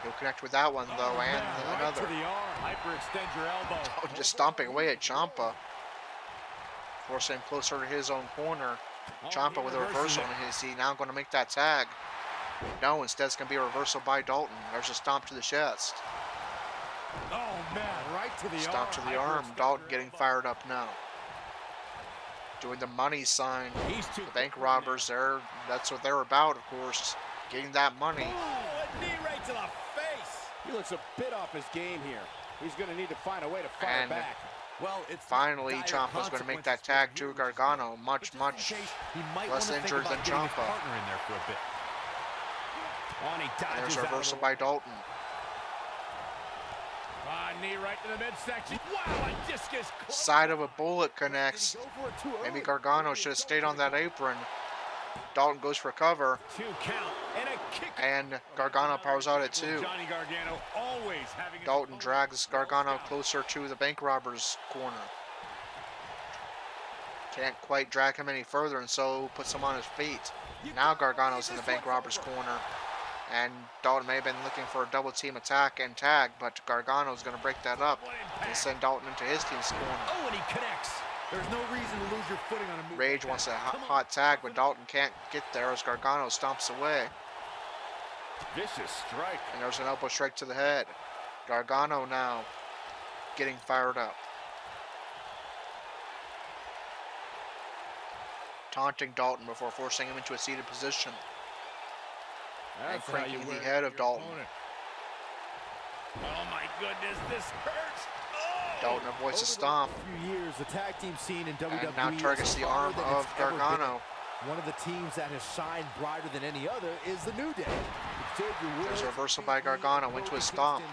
He'll connect with that one though, and Right another. to the arm. Hyperextend your elbow. Dalton just stomping away at Ciampa, forcing him closer to his own corner. Ciampa with a reversal, and is he now going to make that tag? No, instead it's going to be a reversal by Dalton. There's a stomp to the chest. Oh man, right to the Stomp arm. to the arm. Dalton getting fired up now. Doing the money sign. He's too The bank robbers, that's what they're about, of course. Getting that money. Oh, a knee right to the face. He looks a bit off his game here. He's going to need to find a way to fire And back. Well, it's finally, Ciampa's going to make that tag to Gargano. Much less injured than Ciampa. Partner in there for a bit. Oh, and he dodges There's a out of reversal the by Dalton. knee right to the midsection. Wow, a discus. Side of a bullet connects. Maybe Gargano should have stayed on that apron. Dalton goes for cover, 2 count and a kick. and Gargano powers out at 2. Johnny Gargano always having his Dalton opponent drags Gargano closer to the bank robbers' corner. Can't quite drag him any further, and so puts him on his feet. Now Gargano's in the bank robbers' corner, and Dalton may have been looking for a double team attack and tag, but Gargano's going to break that up and send Dalton into his team's corner. Oh, and he connects. There's no reason to lose your footing on a move. Rage wants a hot tag, but Dalton can't get there as Gargano stomps away. Vicious strike. And there's an elbow strike to the head. Gargano now getting fired up. Taunting Dalton before forcing him into a seated position. And That's how you cranking wear the head of your Dalton. opponent. Oh my goodness, this hurts. Oh! Dalton avoids the Over stomp the last few years, the tag team scene in WWE and now targets is the arm harder than of it's ever been. Gargano. One of the teams that has shined brighter than any other is the New Day. There's a reversal by Gargano into a stomp.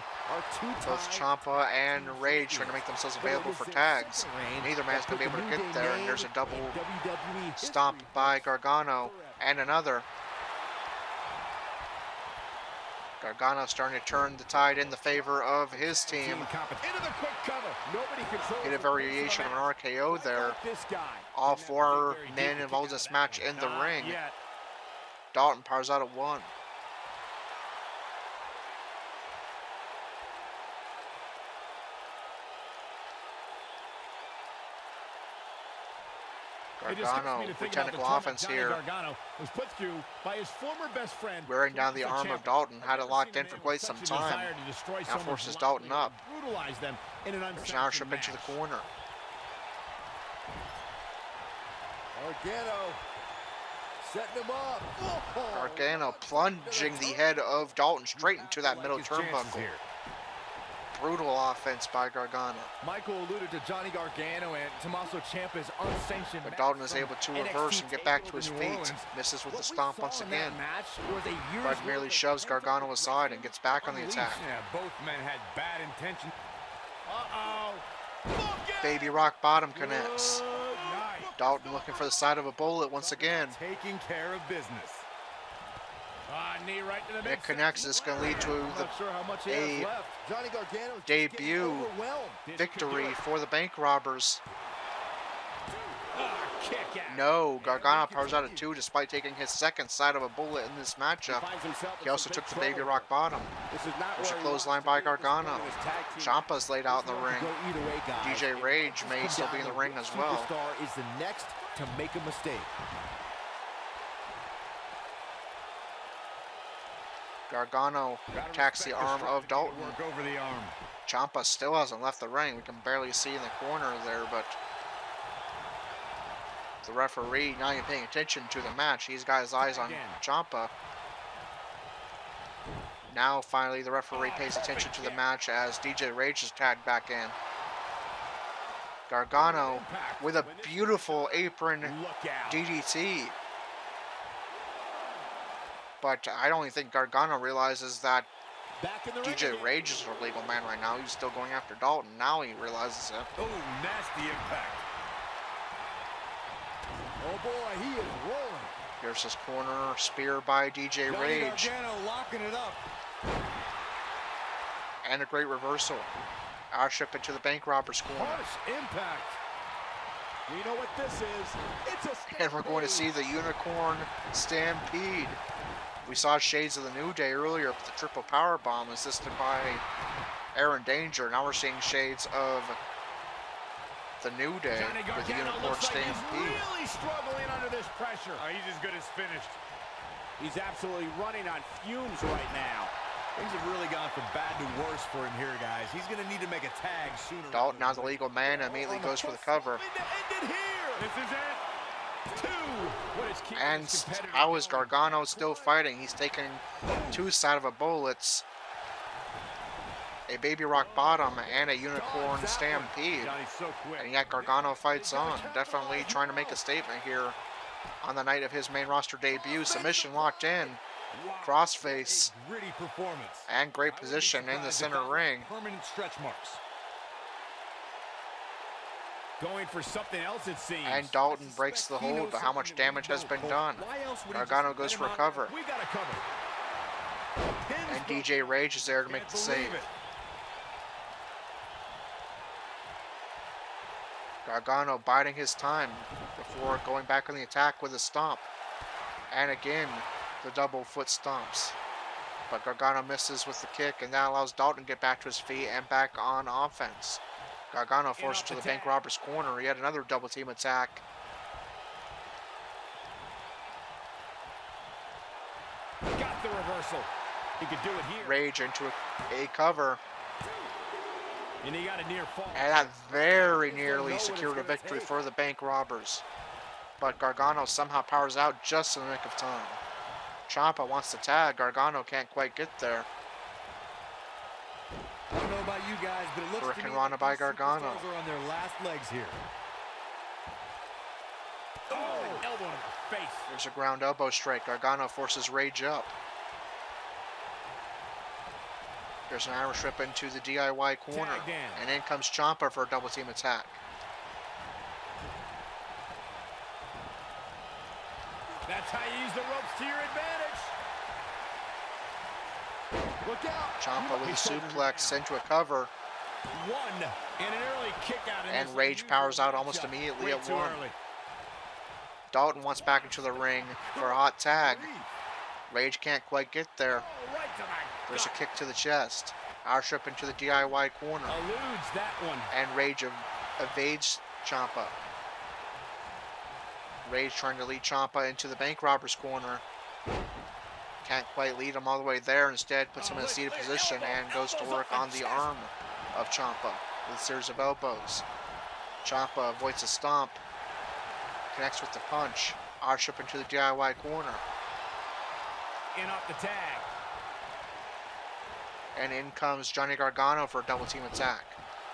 Both Ciampa and Rage trying to make themselves available for tags. Neither man's going to be able to get there, and there's a double stomp by Gargano and another. Gargano starting to turn the tide in the favor of his team. Into the quick cover. Nobody controls Hit a variation of an RKO there. this guy. All 4 men involved in this match in the ring. Yet. Dalton powers out at 1. Gargano with technical offense here. Gargano was put through by his former best friend. Wearing down the arm of Dalton. Had it locked in for quite some time. Now forces Dalton up. Brutalize them in an There's an Irish up into the corner. Gargano setting him up. Oh. Gargano plunging the head of Dalton straight into that middle His chances turnbuckle. here. Brutal offense by Gargano. Michael alluded to Johnny Gargano and Tommaso Ciampa's unsanctioned. But Dalton is able to reverse and get back to his feet. Misses with the stomp once again. But merely shoves Gargano aside and gets back on the attack. Yeah, both men had bad intention. Uh-oh. Baby rock bottom connects. Dalton looking for the side of a bullet once again. Taking care of business. Knee right to the It connects. This is going to lead to a debut victory for the Bank Robbers. No, Gargano powers out at 2 despite taking his second side of a bullet in this matchup. He also took the baby rock bottom. There's a clothesline by Gargano. Ciampa's laid out in the ring. DJ Rage may still be in the ring as well. Superstar is the next to make a mistake. Gargano attacks the arm of Dalton. Over the arm. Ciampa still hasn't left the ring. We can barely see in the corner there, but the referee not even paying attention to the match. He's got his eyes on Ciampa. Now finally the referee pays attention to the match as DJ Rage is tagged back in. Gargano with a beautiful apron DDT. But I don't even think Gargano realizes that DJ Rage is a legal man right now. He's still going after Dalton. Now he realizes it. Oh, nasty impact. Oh boy, he is rolling. Here's his corner spear by DJ Rage. Gargano locking it up. And a great reversal. Ship into the Bank Robbers corner. Harsh impact. We know what this is. It's a And we're going to see the Unicorn Stampede. We saw shades of the New Day earlier with the triple power bomb assisted by Aaron Danger. Now we're seeing shades of the New Day with the Unicorn Stampede. Really struggling under this pressure. He's as good as finished. He's absolutely running on fumes right now. Things have really gone from bad to worse for him here, guys. He's going to need to make a tag sooner. Dalton, now the legal man, immediately goes for the cover. This is it. 2. What is keeping And this competitor how is going? Gargano still fighting? He's taking 2 side of a bullets, a baby rock bottom, and a Unicorn Stampede. Johnny's so quick. And yet Gargano fights on. Definitely trying to make a statement here on the night of his main roster debut. Submission locked in. Crossface. Gritty performance. And great position in the center ring. Permanent stretch marks. Going for something else, it seems. And Dalton breaks the hold, but how much damage has been done? Gargano goes for a cover. We got a cover. And DJ Rage is there to make the save. Gargano biding his time before going back on the attack with a stomp. And again, the double foot stomps. But Gargano misses with the kick, and that allows Dalton to get back to his feet and back on offense. Gargano forced to the Bank Robbers corner. Yet another double team attack. Got the reversal. He could do it here. Rage into a cover. And he got a near fall. And that very nearly secured a victory for the Bank Robbers. But Gargano somehow powers out just in the nick of time. Ciampa wants to tag. Gargano can't quite get there. I don't know about you guys, but it looks to me Rana like by these Gargano. superstars are on their last legs here. Oh, elbow in the face. There's a ground elbow strike. Gargano forces Rage up. There's an Irish whip into the DIY corner. And in comes Ciampa for a double team attack. That's how you use the ropes to your advantage. Look out. Ciampa with a suplex into a cover. One and an early kick out. And Rage powers out almost immediately at 1. Dalton wants back into the ring for a hot tag. Rage can't quite get there. There's a kick to the chest. Irish whip into the DIY corner. Eludes that one. And Rage evades Ciampa. Rage trying to lead Ciampa into the Bank Robbers corner. Can't quite lead him all the way there. Instead puts him in a seated position and goes to work on the arm of Ciampa with a series of elbows. Ciampa avoids a stomp. Connects with the punch. Irish whip into the DIY corner. In off the tag. And in comes Johnny Gargano for a double team attack.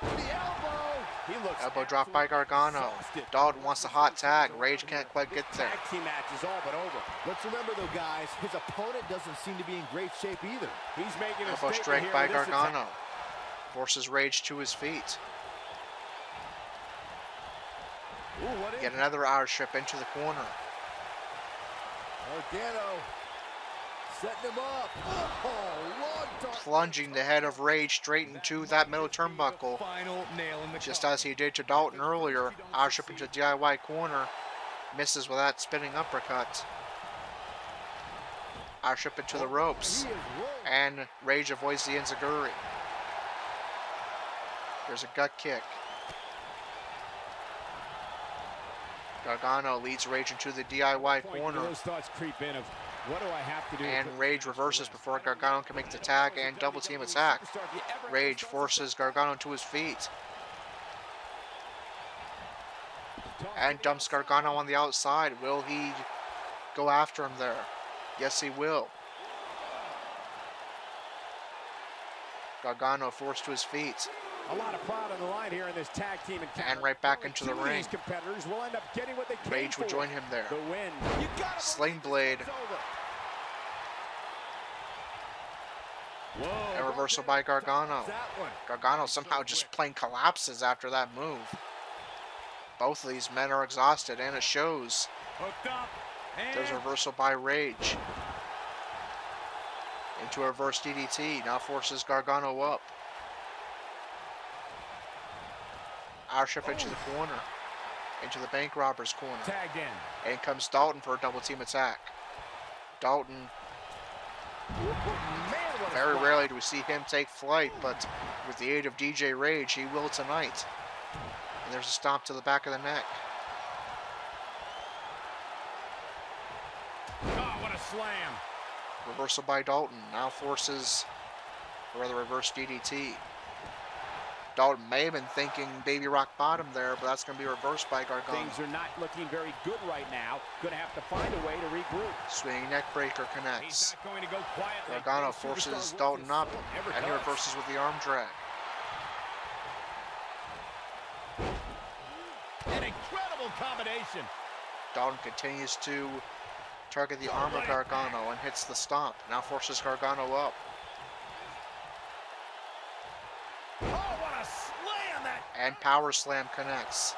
The elbow. He looks Elbow drop by Gargano. Dalton wants a hot tag. Rage can't quite get there. Tag team match is all but over. Let's remember though, guys, his opponent doesn't seem to be in great shape either. He's making a Elbow statement strike here by with this Gargano. attack. Forces Rage to his feet. Ooh, what is Yet another Irish whip into the corner. Gargano Setting him up. Plunging the head of Rage straight into that middle turnbuckle. Final nail in the Just coffin. as he did to Dalton earlier. Roush up into DIY corner. Misses with that spinning uppercut. Roush up into the ropes. And Rage avoids the enziguri. There's a gut kick. Gargano leads Rage into the DIY corner. Those thoughts creep in of what do I have to do? And Rage reverses before Gargano can make the tag and double team attack. Rage forces Gargano to his feet. And dumps Gargano on the outside. Will he go after him there? Yes, he will. Gargano forced to his feet. A lot of pride on the line here in this tag team encounter. And right back into the Two of ring. These competitors will end up getting what they came Rage would for. join him there. The win. Sling blade. Whoa. And reversal by Gargano. Gargano somehow just plain collapses after that move. Both of these men are exhausted, and it shows. Hooked up. There's a reversal by Rage. Into a reverse DDT. Now forces Gargano up. Roush up into the corner. Into the bank robber's corner. Tagged in. In comes Dalton for a double team attack. Dalton. Very rarely do we see him take flight, but with the aid of DJ Rage, he will tonight. And there's a stomp to the back of the neck. Oh, what a slam. Reversal by Dalton. Now forces for the reverse DDT. Dalton may have been thinking baby rock bottom there, but that's going to be reversed by Gargano. Things are not looking very good right now. Going to have to find a way to regroup. Swinging neck breaker connects. He's not going to go quietly. Gargano forces Dalton up, and he reverses with the arm drag. An incredible combination. Dalton continues to target the arm of Gargano and hits the stomp. Now forces Gargano up. Oh, what a slam that. And power slam connects.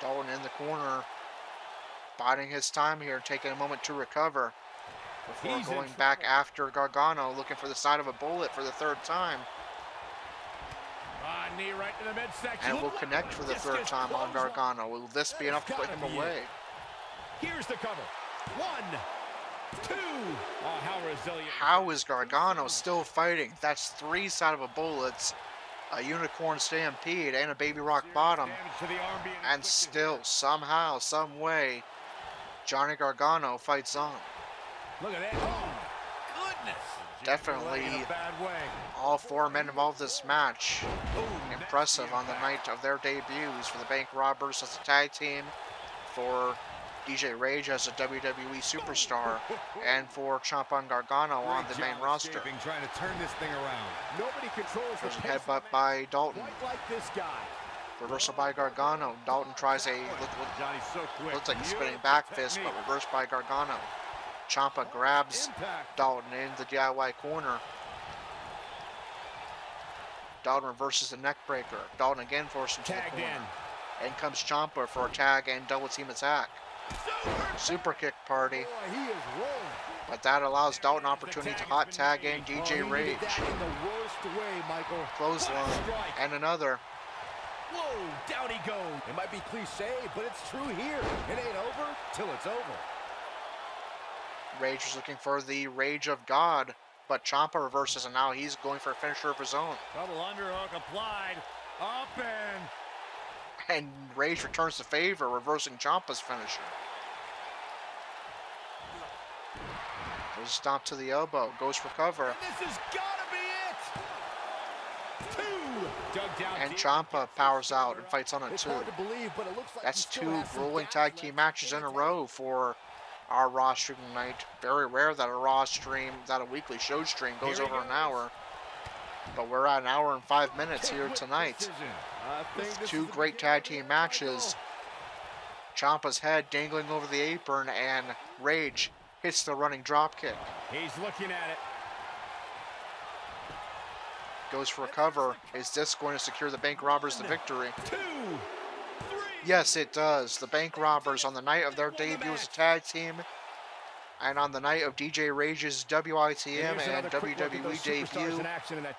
Dalton in the corner, biding his time here, taking a moment to recover before going back after Gargano, looking for the side of a bullet for the third time. Knee right to the midsection. And will connect for the third time on Gargano. Will this be enough to put him away? Here's the cover. 1, 2. Oh, how resilient. How is Gargano still fighting? That's 3 side of a bullets, a unicorn stampede, and a baby rock bottom. And still, somehow, some way, Johnny Gargano fights on. Look at that. Oh, goodness. Definitely all 4 men involved in this match. Impressive on the night of their debuts for the Bank Robbers as a tag team, for DJ Rage as a WWE superstar, and for Ciampa and Gargano on the main roster. Trying to turn this thing around. Nobody controls There's a the headbutt by Dalton. quite like this guy. Reversal by Gargano. Dalton tries a Johnny's so quick. looks like a spinning back fist, but reversed by Gargano. Ciampa grabs Dalton in the DIY corner. Dalton reverses the neck breaker. Dalton again forced him to the corner. In comes Ciampa for a tag and double team attack. Super kick party. Boy, he is rolling. But that allows Dalton opportunity to hot tag in DJ Rage. That in the worst way, Michael. Clothesline. And another. Whoa, down he goes. It might be cliche, but it's true here. It ain't over till it's over. Rage was looking for the Rage of God, but Ciampa reverses, and now he's going for a finisher of his own. Double underhook applied. Up And Rage returns the favor, reversing Ciampa's finisher. There's a stomp to the elbow, goes for cover. This has got to be it. 2. Dug down And deep. Ciampa powers out and fights on it It's too. hard to believe, but it looks like That's he still 2 has some rolling gas tag left. team matches in a row for our Raw stream tonight. Very rare that a Raw stream, that a weekly show stream goes over an hour. But we're at an hour and 5 minutes here tonight. With 2 great tag team matches. Ciampa's head dangling over the apron, and Rage hits the running drop kick. He's looking at it. Goes for a cover. Is this going to secure the Bank Robbers the victory? 2, 3. Yes, it does. The Bank Robbers, on the night of their debut as a tag team, And on the night of DJ Rage's WITM and WWE debut,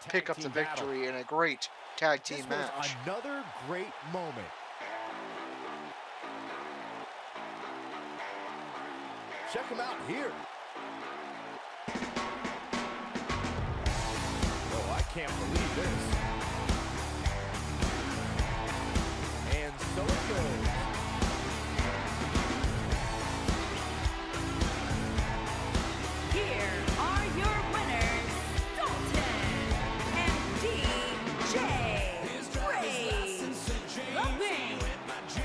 pick up the victory in a great tag team match. Another great moment. Check him out here. Oh, I can't believe this. And so it goes. Here are your winners, Dalton and DJ Rage.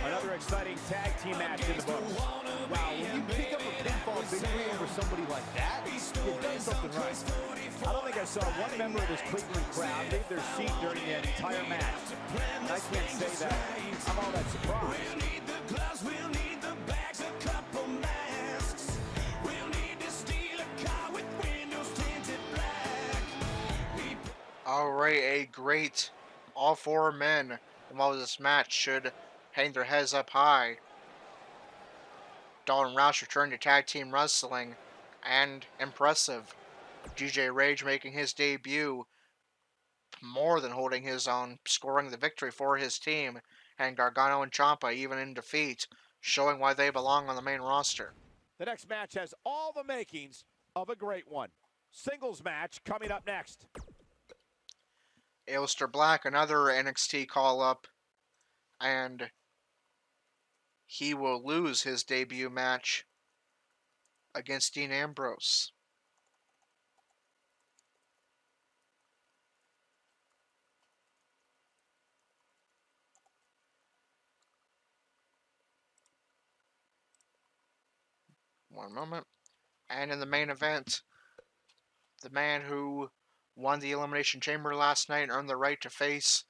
Another exciting tag team match in the books. Wow, when you pick up a pinfall victory over somebody like that, you've done something right. I don't think I saw one member of this Cleveland crowd leave their seat during the entire match. And I can't say that I'm all that surprised. Alright, a great all four men involved in this match should hang their heads up high. Dalton and Roush returned to tag team wrestling, and impressive. DJ Rage making his debut, more than holding his own, scoring the victory for his team, and Gargano and Ciampa even in defeat, showing why they belong on the main roster. The next match has all the makings of a great one. Singles match coming up next. Aleister Black, another NXT call-up, and he will lose his debut match against Dean Ambrose. One moment. And in the main event, the man who won the Elimination Chamber last night and earned the right to face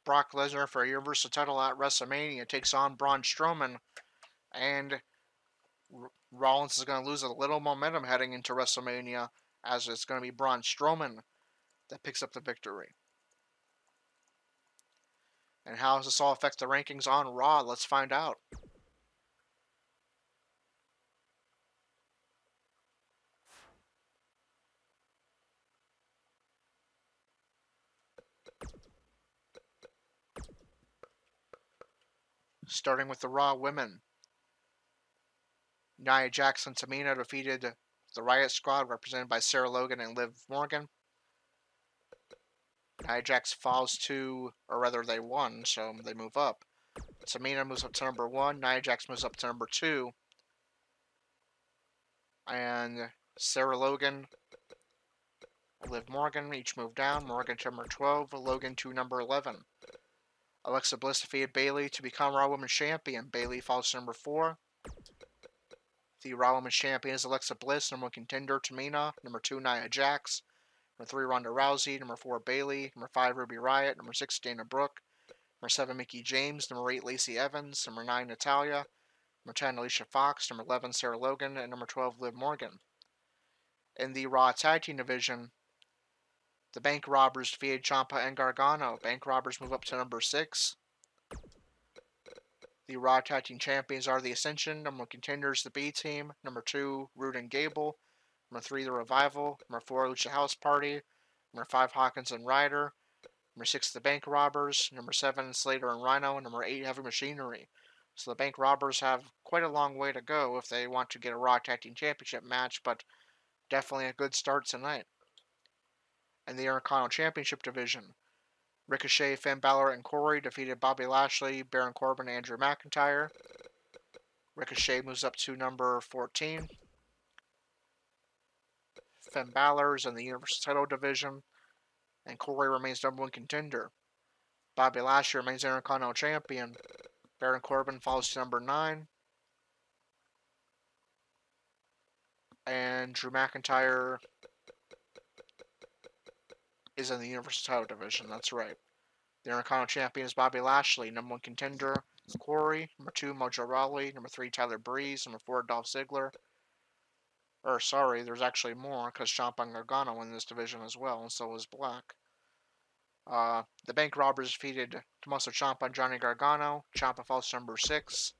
Brock Lesnar for a Universal title at WrestleMania takes on Braun Strowman, and Rollins is going to lose a little momentum heading into WrestleMania, as it's going to be Braun Strowman that picks up the victory. And how does this all affect the rankings on Raw? Let's find out. Starting with the Raw women. Nia Jax and Tamina defeated the Riot Squad, represented by Sarah Logan and Liv Morgan. Nia Jax falls to, or rather they won, so they move up. Tamina moves up to number 1, Nia Jax moves up to number 2. And Sarah Logan, Liv Morgan each move down, Morgan to number 12, Logan to number 11. Alexa Bliss defeated Bayley to become Raw Women's Champion. Bayley falls to number 4. The Raw Women's Champion is Alexa Bliss. Number 1 contender, Tamina. Number 2, Nia Jax. Number 3, Ronda Rousey. Number 4, Bayley. Number 5, Ruby Riott. Number 6, Dana Brooke. Number 7, Mickie James. Number 8, Lacey Evans. Number 9, Natalya. Number 10, Alicia Fox. Number 11, Sarah Logan. And number 12, Liv Morgan. In the Raw Tag Team Division, the Bank Robbers defeated Ciampa and Gargano. Bank Robbers move up to number 6. The Raw Tag Team Champions are the Ascension. Number 1 contenders, the B Team. Number 2, Rude and Gable. Number 3, the Revival. Number 4, Lucha House Party. Number 5, Hawkins and Ryder. Number 6, the Bank Robbers. Number 7, Slater and Rhino. Number 8, Heavy Machinery. So the Bank Robbers have quite a long way to go if they want to get a Raw Tag Team Championship match, but definitely a good start tonight. In the Intercontinental Championship division, Ricochet, Finn Balor, and Corey defeated Bobby Lashley, Baron Corbin, and Drew McIntyre. Ricochet moves up to number 14. Finn Balor is in the Universal title division, and Corey remains number 1 contender. Bobby Lashley remains Intercontinental Champion. Baron Corbin falls to number 9. And Drew McIntyre is in the Universal title division, that's right. The Intercontinental Champion is Bobby Lashley, number 1 contender, Corey, number 2, Mojo Rawley, number 3, Tyler Breeze, number 4, Dolph Ziggler. Or, sorry, there's actually more, because Ciampa and Gargano in this division as well, and so is Black. The Bank Robbers defeated Tommaso Ciampa and Johnny Gargano. Ciampa falls to number 6.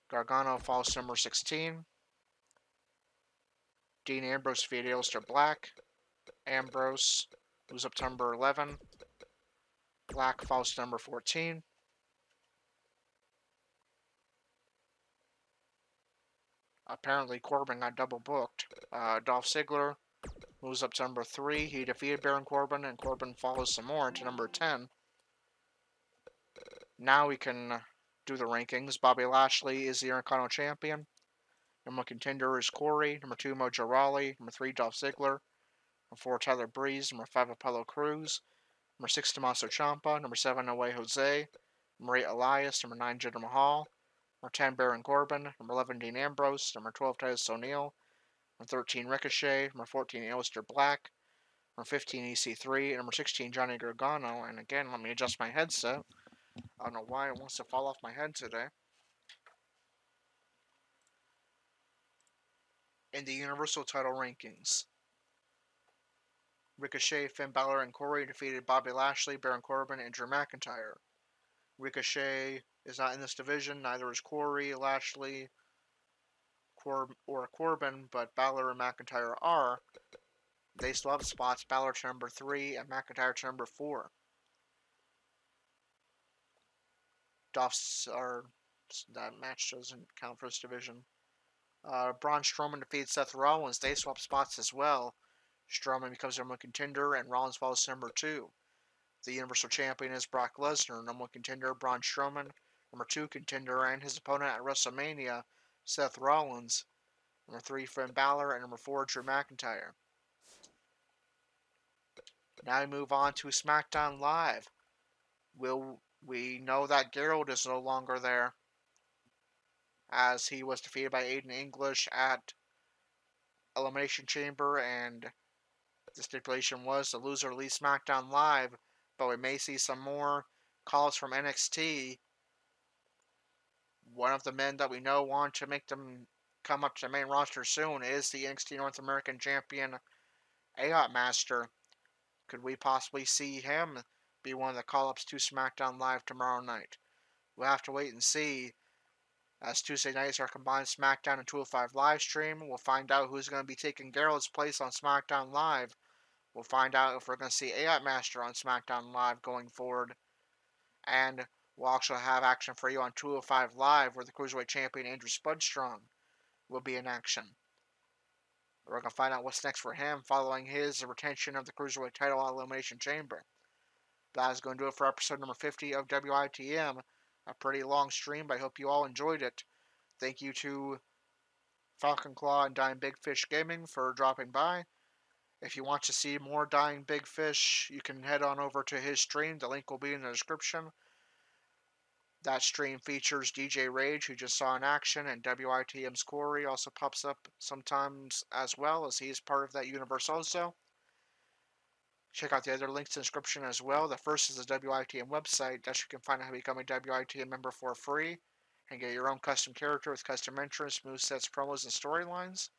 Gargano falls to number 16. Dean Ambrose defeated Aleister Black. Ambrose moves up to number 11. Black falls to number 14. Apparently Corbin got double booked. Dolph Ziggler moves up to number 3. He defeated Baron Corbin, and Corbin follows some more to number 10. Now we can do the rankings. Bobby Lashley is the Intercontinental Champion. Number 1 contender is Corey. Number 2, Mojo Rawley. Number 3, Dolph Ziggler. Number 4, Tyler Breeze. Number 5, Apollo Crews. Number 6, Tommaso Ciampa. Number 7, No Way Jose. Number 8, Elias. Number 9, Jinder Mahal. Number 10, Baron Corbin. Number 11, Dean Ambrose. Number 12, Titus O'Neil. Number 13, Ricochet. Number 14, Aleister Black. Number 15, EC3. And number 16, Johnny Gargano. And again, let me adjust my headset. I don't know why it wants to fall off my head today. In the Universal title rankings, Ricochet, Finn Balor, and Corey defeated Bobby Lashley, Baron Corbin, and Drew McIntyre. Ricochet is not in this division, neither is Corey, Lashley, or Corbin, but Balor and McIntyre are. They still have spots, Balor to number 3 and McIntyre to number 4. That match doesn't count for this division. Braun Strowman defeats Seth Rollins. They swap spots as well. Strowman becomes number 1 contender, and Rollins falls to number 2. The Universal Champion is Brock Lesnar. Number 1 contender, Braun Strowman. Number 2 contender, and his opponent at WrestleMania, Seth Rollins. Number 3, Finn Balor, and number 4, Drew McIntyre. Now we move on to SmackDown Live. We know that Gerald is no longer there, as he was defeated by Aiden English at Elimination Chamber, and the stipulation was the loser leaves SmackDown Live, but we may see some more calls from NXT. One of the men that we know want to make them come up to the main roster soon is the NXT North American Champion, AOT Master. Could we possibly see him be one of the call-ups to SmackDown Live tomorrow night? We'll have to wait and see. As Tuesday night is our combined SmackDown and 205 live stream, we'll find out who's going to be taking Gerald's place on SmackDown Live. We'll find out if we're going to see AOT Master on SmackDown Live going forward. And we'll also have action for you on 205 Live, where the Cruiserweight Champion Andrew Spudstrong will be in action. We're going to find out what's next for him following his retention of the Cruiserweight title at Elimination Chamber. That is going to do it for episode number 50 of WITM. A pretty long stream, but I hope you all enjoyed it. Thank you to Falcon Claw and Dying Big Fish Gaming for dropping by. If you want to see more Dying Big Fish, you can head on over to his stream. The link will be in the description. That stream features DJ Rage, who just saw in action, and WITM's Corey also pops up sometimes as well, as he is part of that universe also. Check out the other links in the description as well. The first is the WITM website. That's where you can find out how to become a WITM member for free and get your own custom character with custom entrance, movesets, promos, and storylines.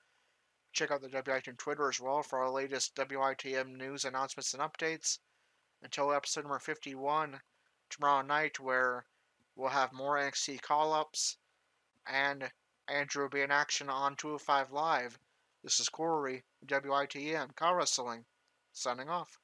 Check out the WITM Twitter as well for our latest WITM news, announcements, and updates. Until episode number 51 tomorrow night, where we'll have more NXT call-ups, and Andrew will be in action on 205 Live. This is Corey, WITM, Car Wrestling, signing off.